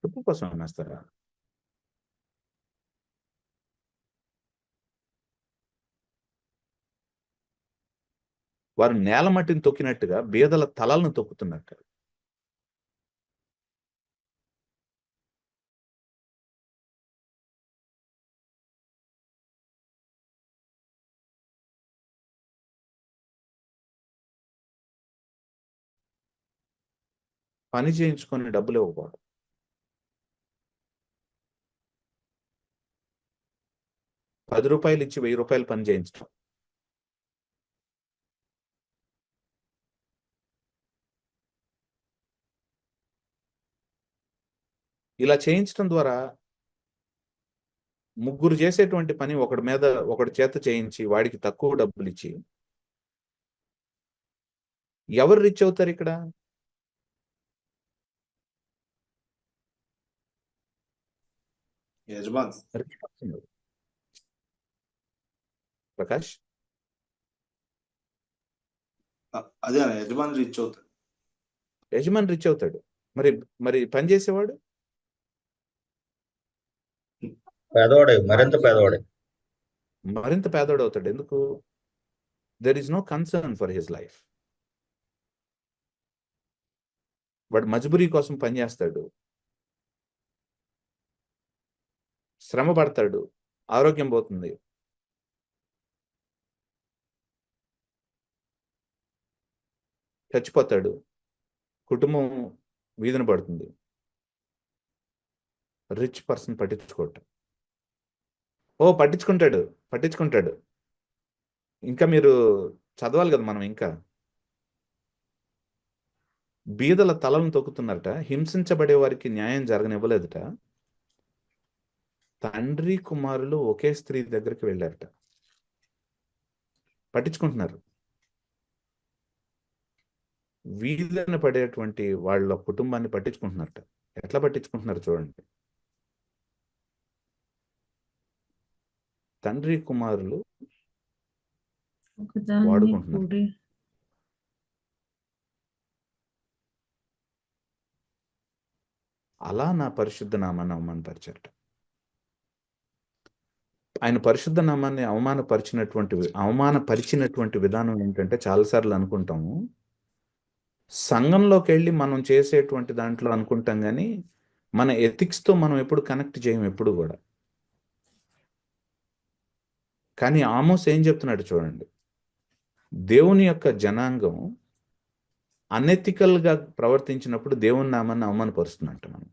చెప్పు కోసం అమ్మేస్తారా? వారు నేల మట్టిని తొక్కినట్టుగా బీదల తలలను తొక్కుతున్నట్టు. పని చేయించుకొని డబ్బులు ఇవ్వకూడదు. ₹10 ఇచ్చి ₹1000 పని చేయించడం. ఇలా చేయించడం ద్వారా ముగ్గురు చేసేటువంటి పని ఒకడి చేత చేయించి వాడికి తక్కువ డబ్బులు ఇచ్చి ఎవరు రిచ్ అవుతారు ఇక్కడ? యజమాన్ రిచ్ పర్సన్ ప్రకాష్. అదే అన్న, యజమాని రిచ్ అవుతాడు. యజమాని రిచ్ అవుతాడు. మరి మరి పని చేసేవాడు పేదవాడే, మరింత పేదవాడే. మరింత పేదోడు అవుతాడు. ఎందుకు? There is no concern for his life. వాడు మజబూరీ కోసం పనిచేస్తాడు, శ్రమ పడతాడు, ఆరోగ్యం పోతుంది, చచ్చిపోతాడు, కుటుంబం వీధిన పడుతుంది. రిచ్ పర్సన్ పట్టించుకోవటం. పట్టించుకుంటాడు. ఇంకా మీరు చదవాలి కదా మనం. ఇంకా బీదల తలను తొక్కుతున్నారట, హింసించబడే వారికి న్యాయం జరగనివ్వలేదట. తండ్రి కుమారులు ఒకే స్త్రీ దగ్గరికి వెళ్ళారట. పట్టించుకుంటున్నారు. వీధిన పడేటువంటి వాళ్ళ కుటుంబాన్ని పట్టించుకుంటున్నారట. ఎట్లా పట్టించుకుంటున్నారు చూడండి. తండ్రి కుమారులు ఒకదాన్ని వాడుకుంటున్నారు. కూడి అలా నా పరిశుద్ధ నామాన్ని అవమానపరిచారట. ఆయన పరిశుద్ధ నామాన్ని అవమానపరిచినటువంటి విధానం ఏంటంటే, చాలాసార్లు అనుకుంటాము, సంఘంలోకి వెళ్ళి మనం చేసేటువంటి దాంట్లో అనుకుంటాం, కానీ మన ఎథిక్స్తో మనం ఎప్పుడు కనెక్ట్ చేయము, ఎప్పుడు కూడా. కానీ ఆమోస్ ఏం చెప్తున్నాడు చూడండి. దేవుని యొక్క జనాంగం అనెథికల్గా ప్రవర్తించినప్పుడు దేవుని నామాన్ని అవమానపరుస్తున్నట్టు. మనం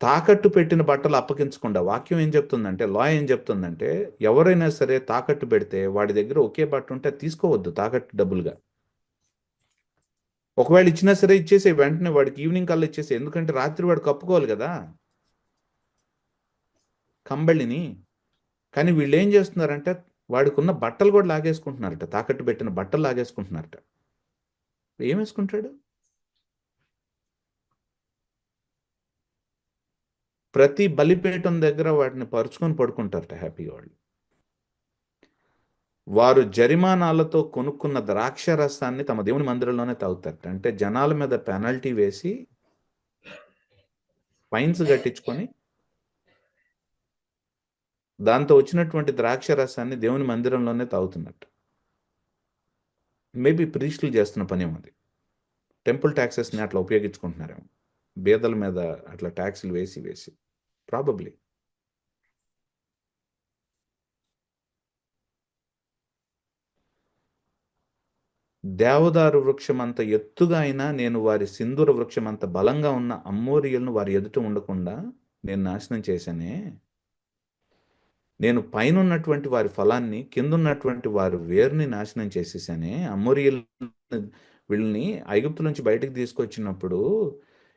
తాకట్టు పెట్టిన బట్టలు అప్పగించకుండా, వాక్యం ఏం చెప్తుందంటే, లా ఏం చెప్తుందంటే, ఎవరైనా సరే తాకట్టు పెడితే వాడి దగ్గర ఒకే బట్ట ఉంటే తీసుకోవద్దు తాకట్టు డబ్బులుగా. ఒకవేళ ఇచ్చినా సరే ఇచ్చేసే, వెంటనే వాడికి ఈవినింగ్ కల్లా ఇచ్చేసే. ఎందుకంటే రాత్రి వాడు కప్పుకోవాలి కదా కంబళిని. కానీ వీళ్ళు ఏం చేస్తున్నారంటే, వాడికి ఉన్న బట్టలు కూడా లాగేసుకుంటున్నారట. తాకట్టు పెట్టిన బట్టలు లాగేసుకుంటున్నారట. ఏం వేసుకుంటాడు? ప్రతి బలిపీఠం దగ్గర వాటిని పరుచుకొని పడుకుంటారట హ్యాపీగా వాళ్ళు. వారు జరిమానాలతో కొనుక్కున్న ద్రాక్ష రసాన్ని తమ దేవుని మందిరంలోనే తాగుతారట. అంటే జనాల మీద పెనాల్టీ వేసి ఫైన్స్ కట్టించుకొని దాంతో వచ్చినటువంటి ద్రాక్ష రసాన్ని దేవుని మందిరంలోనే తాగుతున్నట్టు. మేబీ ప్రీస్టులు చేస్తున్న పని అది. టెంపుల్ ట్యాక్సెస్ని అట్లా ఉపయోగించుకుంటున్నారేమో, బేదల మీద అట్లా ట్యాక్సులు వేసి ప్రాబబ్లీ. దేవదారు వృక్షం అంత ఎత్తుగా అయినా నేను వారి సింధూర వృక్షం అంత బలంగా ఉన్న అమ్మోరియలను వారి ఎదుట ఉండకుండా నేను నాశనం చేశానే. నేను పైన ఉన్నటువంటి వారి ఫలాన్ని, కింద ఉన్నటువంటి వారి వేరుని నాశనం చేసేసానే. అమ్మోరియల్ వీళ్ళని ఐగుప్తు నుంచి బయటకు తీసుకొచ్చినప్పుడు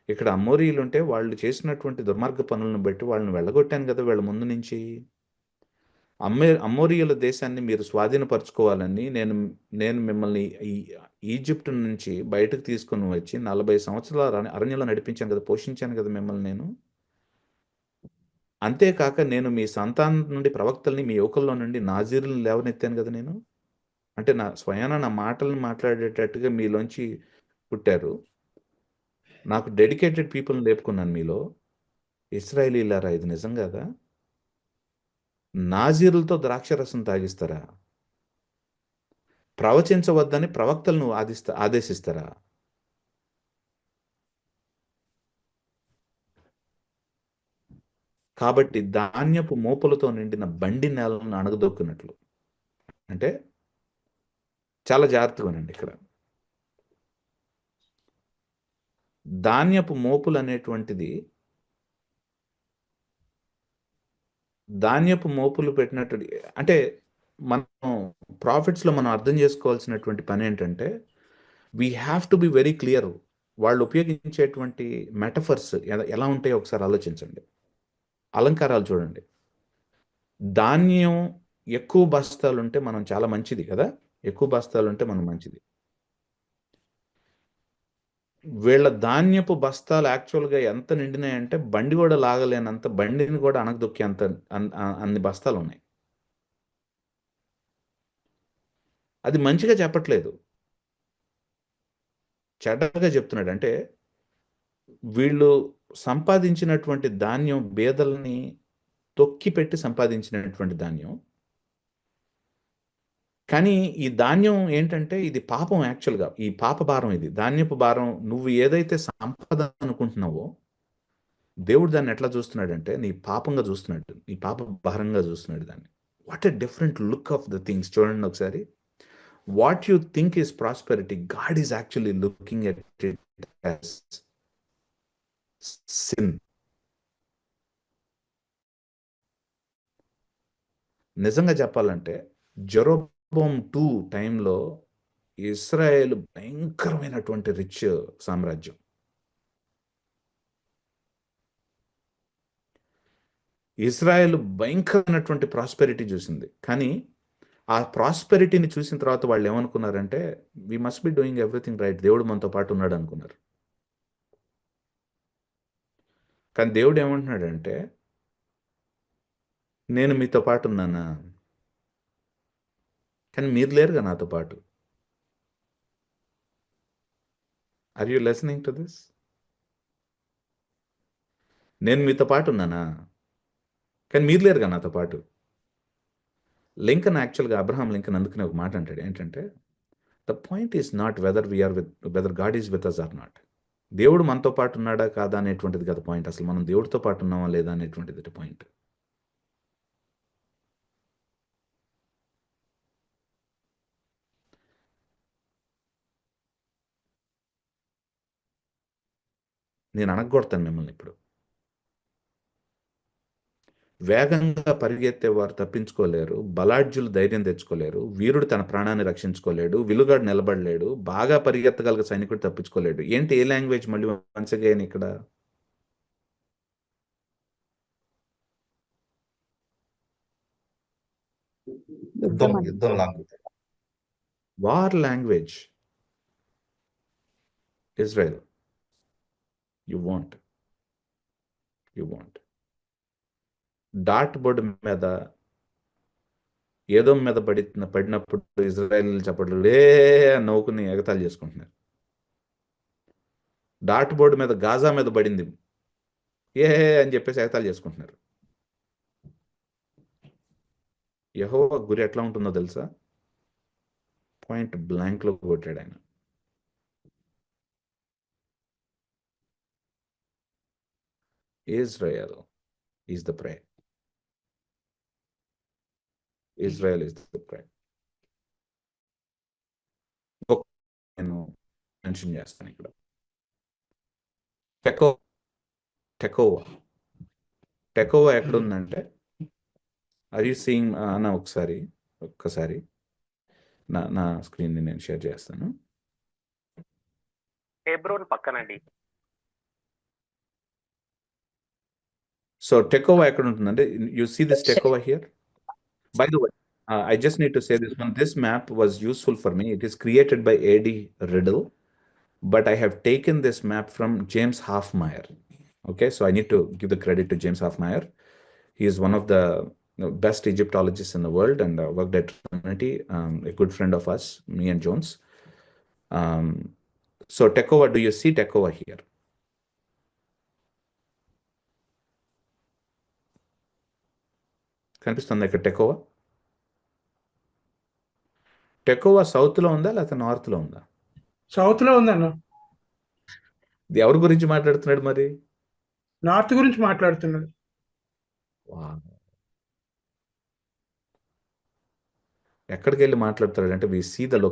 ఇక్కడ అమ్మోరీయులు ఉంటే వాళ్ళు చేసినటువంటి దుర్మార్గ పనులను బట్టి వాళ్ళని వెళ్ళగొట్టాను కదా వీళ్ళ ముందు నుంచి. అమ్మోరీయుల దేశాన్ని మీరు స్వాధీనపరచుకోవాలని నేను మిమ్మల్ని ఈజిప్ట్ నుంచి బయటకు తీసుకొని వచ్చి 40 సంవత్సరాల అరణ్యంలో నడిపించాను కదా, పోషించాను కదా మిమ్మల్ని నేను. అంతేకాక నేను మీ సంతానం నుండి ప్రవక్తల్ని, మీ యువకుల్లో నుండి నాజీరులను లేవనెత్తాను కదా నేను. అంటే స్వయాన నా మాటలను మాట్లాడేటట్టుగా మీలోంచి పుట్టారు. నాకు డెడికేటెడ్ పీపుల్ని లేపుకున్నాను మీలో. ఇశ్రాయేలీయులారా, ఇది నిజం కదా? నాజీరులతో ద్రాక్షరసం తాగిస్తారా? ప్రవచించవద్దని ప్రవక్తలను ఆదేశిస్తారా? కాబట్టి ధాన్యపు మోపులతో నిండిన బండి నేలను అణగదొక్కినట్లు. అంటే చాలా జాగ్రత్తగా ఉండండి. ఇక్కడ ధాన్యపు మోపులు అనేటువంటిది, ధాన్యపు మోపులు పెట్టినట్టు. అంటే మనం ప్రాఫిట్స్లో మనం అర్థం చేసుకోవాల్సినటువంటి పని ఏంటంటే, we have to be very clear. వాళ్ళు ఉపయోగించేటువంటి మెటఫర్స్ ఎలా ఉంటాయో ఒకసారి ఆలోచించండి. అలంకారాలు చూడండి. ధాన్యం ఎక్కువ బస్తాలు ఉంటే మనం చాలా మంచిది కదా, ఎక్కువ బస్తాలు ఉంటే మనం మంచిది. వీళ్ళ ధాన్యపు బస్తాలు యాక్చువల్గా ఎంత నిండినాయంటే బండి కూడా లాగలేనంత, బండిని కూడా అణగదొక్కేంత అన్ని బస్తాలు ఉన్నాయి. అది మంచిగా చెప్పట్లేదు, చెడ్డగా చెప్తున్నాడు. అంటే వీళ్ళు సంపాదించినటువంటి ధాన్యం బేదల్ని తొక్కి పెట్టి సంపాదించినటువంటి ధాన్యం. కానీ ఈ ధాన్యం ఏంటంటే ఇది పాపం. యాక్చువల్గా ఈ పాప భారం, ఇది ధాన్యపు భారం. నువ్వు ఏదైతే సంపద అనుకుంటున్నావో దేవుడు దాన్ని ఎట్లా చూస్తున్నాడంటే నీ పాపంగా చూస్తున్నాడు, నీ పాప భారంగా చూస్తున్నాడు దాన్ని. What a different look of the things. చూడండి ఒకసారి. What you think is prosperity, God is actually looking at it as sin. నిజంగా చెప్పాలంటే జెరోబోమ్ 2 టైంలో ఇస్రాయేల్ భయంకరమైనటువంటి రిచ్ సామ్రాజ్యం. ఇజ్రాయెల్ భయంకరమైనటువంటి ప్రాస్పెరిటీ చూసింది. కానీ ఆ ప్రాస్పెరిటీని చూసిన తర్వాత వాళ్ళు ఏమనుకున్నారంటే we must be doing everything right, దేవుడు మనతో పాటు ఉన్నాడు అనుకున్నారు. కానీ దేవుడు ఏమంటున్నాడంటే నేను మీతో పాటు ఉన్నానా, కానీ మీరు లేరుగా నాతో పాటు. Are you listening to this? నేను మీతో పాటు ఉన్నానా, కానీ మీరు లేరుగా నాతో పాటు. లింకన్ యాక్చువల్గా అబ్రహాం లింకన్ అందుకనే ఒక మాట అంటాడు ఏంటంటే the point is not whether God is with us or not. దేవుడు మనతో పాటు ఉన్నాడా కాదా అనేటువంటిది కదా పాయింట్. అసలు మనం దేవుడితో పాటు ఉన్నామా లేదా అనేటువంటిది పాయింట్. నేను అనగొడతాను మిమ్మల్ని ఇప్పుడు. వేగంగా పరిగెత్తే వారు తప్పించుకోలేరు, బలాఢ్యులు ధైర్యం తెచ్చుకోలేరు, వీరుడు తన ప్రాణాన్ని రక్షించుకోలేడు, విలుగాడు నిలబడలేడు, బాగా పరిగెత్తగల సైనికుడు తప్పించుకోలేడు. ఏంటి ఏ లాంగ్వేజ్ మళ్ళీ వన్స్ అగైన్ ఇక్కడ? యుద్ధం language, war language. Israel, you want dot board మీద ఏదో మీద పడినప్పుడు ఇజ్రాయెల్ చెప్పట్లు నవ్వుకుని ఎగతాళి చేసుకుంటున్నారు. డాట్ బోర్డు మీద గాజా మీద పడింది అని చెప్పేసి ఎగతాళి చేసుకుంటున్నారు. యెహోవా గురి ఎట్లా ఉంటుందో తెలుసా? పాయింట్ బ్లాంక్లో కొట్టాడు ఆయన. Israel is the prey. Israel is the prey. నేను మెన్షన్ చేస్తాను ఇక్కడ. టెకోవా ఎక్కడ ఉందంటే, ఆర్ యూ సీయింగ్ అన్న? ఒక్కసారి నా స్క్రీన్ని నేను షేర్ చేస్తాను. హెబ్రోన్ పక్కనండి. సో టెకోవా ఎక్కడ ఉంటుందంటే, you see this Tekoa here. By the way, I just need to say this one. This map was useful for me. It is created by A.D. Riddle, but I have taken this map from James Halfmeyer. Okay, so I need to give the credit to James Halfmeyer. He is one of the best Egyptologists in the world and worked at Trinity, a good friend of us, me and Jones. So Tekoa, do you see Tekoa here? కనిపిస్తుంది ఇక్కడ టెకోవా? టెకోవా సౌత్లో ఉందా లేకపోతే నార్త్లో ఉందా? సౌత్లో ఉందన్న. ఎవరి గురించి మాట్లాడుతున్నాడు మరి? నార్త్ గురించి మాట్లాడుతున్నాడు. ఎక్కడికి వెళ్ళి మాట్లాడతాడు అంటే we see the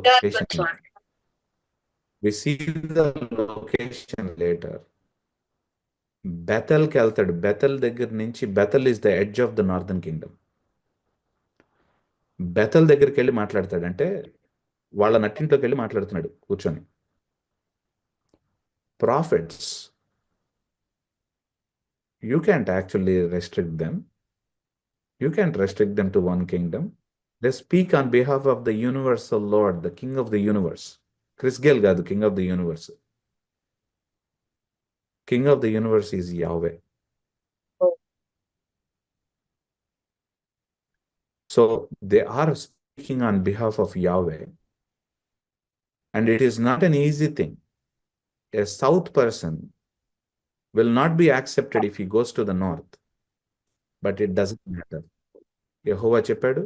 location later. బెతల్కి వెళ్తాడు. బెతల్ దగ్గర నుంచి, Bethel is the edge of the northern kingdom. Bethel దగ్గరికి వెళ్ళి మాట్లాడతాడు. అంటే వాళ్ళ నట్టింట్లోకి వెళ్ళి మాట్లాడుతున్నాడు కూర్చొని. Prophets, you can't actually restrict them. You can't restrict them to one kingdom. They speak on behalf of the universal Lord, the King of the universe. Chris Gale కాదు, King of the universe. king of the universe is Yahweh. So they are speaking on behalf of Yahweh. And it is not an easy thing. A south person will not be accepted if he goes to the north. But it doesn't matter. యెహోవా చెప్పాడు,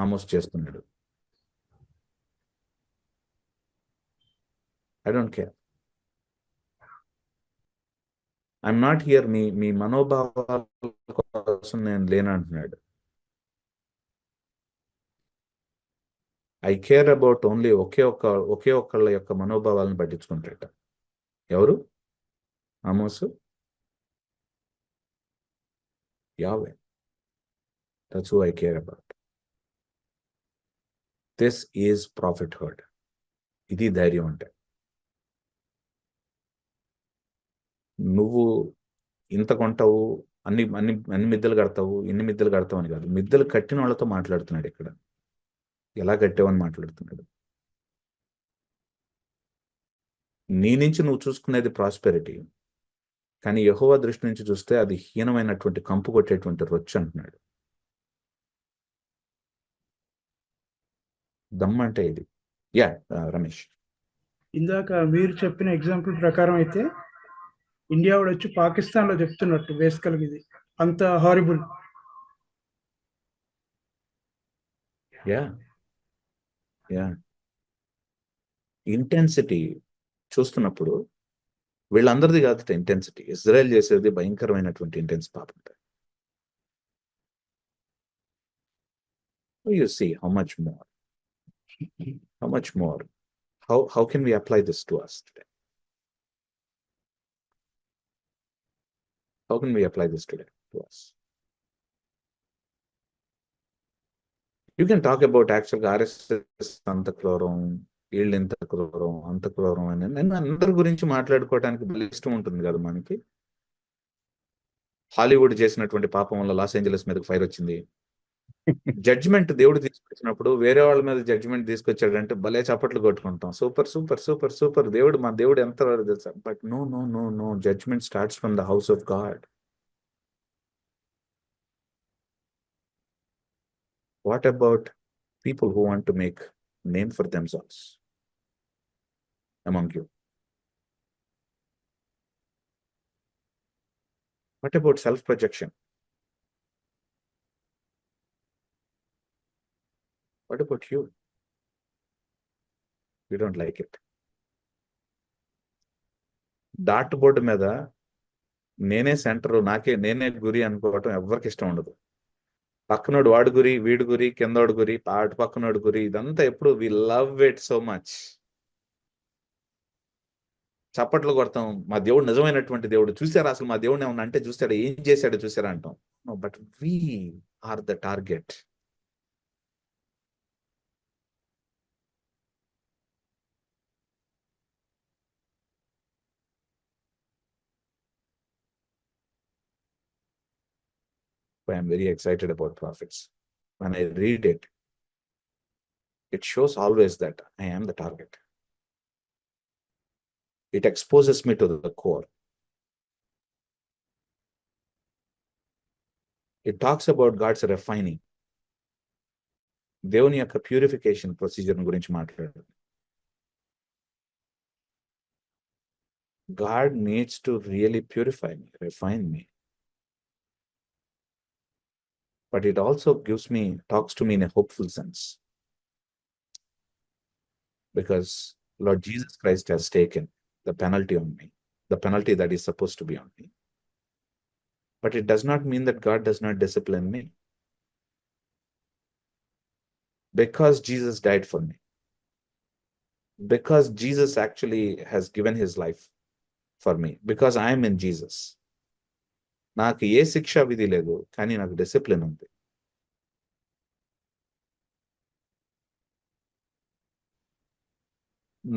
ఆమోస్ చేస్తున్నాడు. I don't care. I'm not here మీ మనోభావాల కోసం నేను లేనంటున్నాడు. I care about only ఒకే ఒక్కళ్ళ యొక్క మనోభావాలను పట్టించుకుంటాట. ఎవరు? ఆమోసు, Yahweh. That's who I care about. This is prophethood. ఇది ధైర్యం అంటే. నువ్వు ఇంత కొంటావు, అన్ని అన్ని అన్ని మిద్దెలు కడతావు, ఇన్ని మిద్దెలు కడతావు అని కాదు. మిద్దెలు కట్టిన వాళ్ళతో మాట్లాడుతున్నాడు ఇక్కడ. ఎలా కట్టావని మాట్లాడుతున్నాడు. నీ నుంచి నువ్వు చూసుకునేది ప్రాస్పెరిటీ, కానీ యెహోవా దృష్టి నుంచి చూస్తే అది హీనమైనటువంటి కంపు కొట్టేటువంటి రొచ్చు అంటున్నాడు. దమ్ అంటే ఇది. యా రమేష్, ఇందాక మీరు చెప్పిన ఎగ్జాంపుల్ ప్రకారం అయితే ఇండియా వాడు వచ్చి పాకిస్తాన్ లో చెప్తున్నట్టు బేసికల్గా ఇది అంత హారిబుల్. యా యా ఇంటెన్సిటీ చూస్తున్నప్పుడు వీళ్ళందరిది కాదు ఇంటెన్సిటీ. ఇజ్రాయెల్ చేసేది భయంకరమైనటువంటి ఇంటెన్స్ పాపం. You see how much more. How much more? How can we apply this to us today? How can we apply this today to us? You can talk about actual RSS అంత క్రూరం, వీళ్ళు ఇంత క్రూరం, అంత క్రూరం అని. నేను అందరి గురించి మాట్లాడుకోవడానికి ఇష్టం ఉంటుంది కదా మనకి. హాలీవుడ్ చేసినటువంటి పాపం వల్ల లాస్ ఏంజలస్ మీదకి ఫైర్ వచ్చింది. జడ్జిమెంట్ దేవుడు తీసుకొచ్చినప్పుడు వేరే వాళ్ళ మీద జడ్జిమెంట్ తీసుకొచ్చాడంటే భలే చప్పట్లు కొట్టుకుంటాం. సూపర్ సూపర్ సూపర్ సూపర్, దేవుడు మా దేవుడు ఎంత తెలుసా. But no no no no, judgement starts from the house of God. What about people who want to make name for themselves among you? What about self-projection? What about you? You don't like it. Dot board మీద నేనే centre, నేనే గురి అనుకోవటం ఎవరికి ఇష్టం ఉండదు. పక్కనోడు వాడు గురి, వీడు గురి, కిందోడు గురి, అటు పక్కనోడు గురి, ఇదంతా ఎప్పుడు we love it so much. చప్పట్లు కొడతాం, మా దేవుడు నిజమైనటువంటి దేవుడు, చూసారా అసలు మా దేవుడిని ఏమన్నా అంటే చూసాడు, ఏం చేశాడు చూసారా అంటాం. But we are the target. I am very excited about prophets. When I read it, it shows always that I am the target. It exposes me to the core. It talks about God's refining. దేవుని యొక్క purification procedure గురించి మాట్లాడారు. God needs to really purify me, refine me. But it also talks to me in a hopeful sense. Because Lord Jesus Christ has taken the penalty on me, the penalty that is supposed to be on me. But it does not mean that God does not discipline me. Because Jesus died for me. Because Jesus actually has given his life for me. Because I am in Jesus. నాకు ఏ శిక్షా విధి లేదు, కానీ నాకు discipline ఉంది.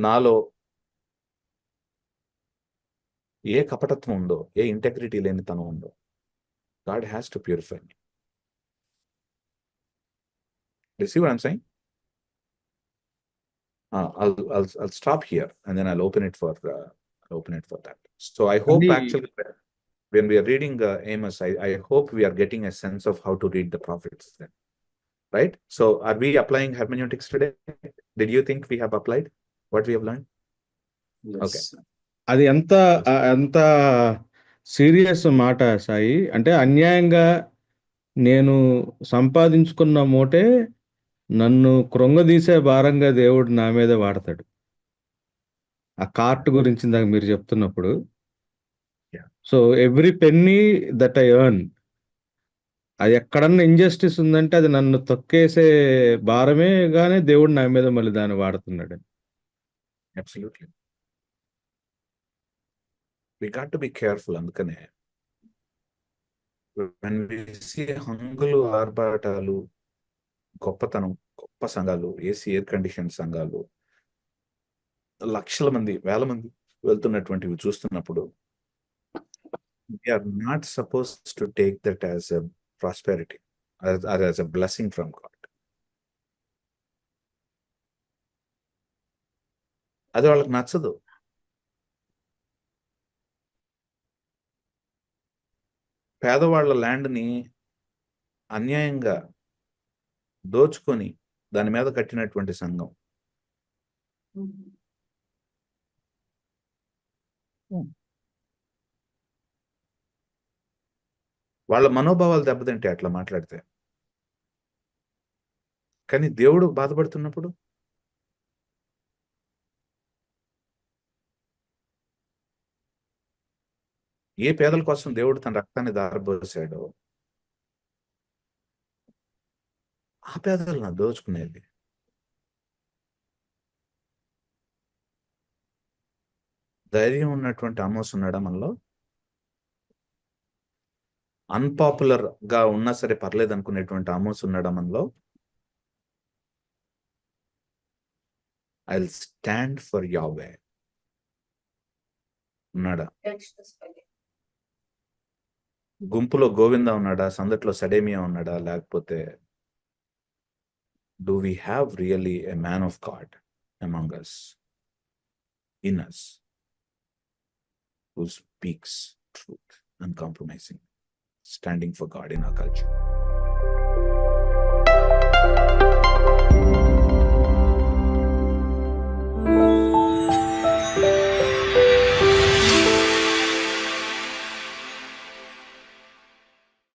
నాలో ఏ కపటత్వం ఉందో, ఏ integrity లేని తనం ఉందో, God has to purify me. Do you see what I'm saying? I'll stop here and then I'll open it for open it for that. So I hope Andy- actually when we are reading Amos, I hope we are getting a sense of how to read the prophets then. Right? So are we applying hermeneutics today? Did you think we have applied what we have learned? Okay. అది ఎంత serious మాట సాయి. అంటే అన్యాయంగా నేను సంపాదించుకున్న మూటే నన్ను కృంగదీసే భారంగా దేవుడు నా మీద వాడతాడు. ఆ కార్ట్ గురించి ఇందాక మీరు చెప్తున్నప్పుడు, Yeah. So every penny that I earn, అది ఎక్కడన్నా ఇంజస్టిస్ ఉందంటే అది నన్ను తొక్కేసే భారమే గానే దేవుడు నా మీద మళ్ళీ దాన్ని వాడుతున్నాడు. Absolutely. We got to be careful అందుకనే when we see హంగులు ఆర్భాటాలు, గొప్పతనం, గొప్ప సంఘాలు, ఏసీ ఎయిర్ కండిషన్ సంఘాలు, లక్షల మంది, వేల మంది వెళ్తున్నటువంటివి చూస్తున్నప్పుడు we are not supposed to take that as a prosperity or as a blessing from God. అది వాళ్ళకి నచ్చదు. పేదవాళ్ళ ల్యాండ్ని అన్యాయంగా దోచుకొని దాని మీద కట్టినటువంటి సంఘం. వాళ్ళ మనోభావాలు దెబ్బతింటే అట్లా మాట్లాడితే. కానీ దేవుడు బాధపడుతున్నప్పుడు ఏ పేదల కోసం దేవుడు తన రక్తాన్ని దారబోసాడో ఆ పేదలను దోచుకునేది. ధైర్యం ఉన్నటువంటి ఆమోస్ ఉన్నాడా మనలో? అన్పాపులర్ గా ఉన్నా సరే పర్లేదు అనుకునేటువంటి ఆమోస్ ఉన్నాడా మనలో? I will stand for Yahweh ఉన్నాడా? గుంపులో గోవింద ఉన్నాడా? సందట్లో సడేమియా ఉన్నాడా? లేకపోతే do we have really a man of God among us, in us, who speaks truth uncompromising, standing for God in our culture?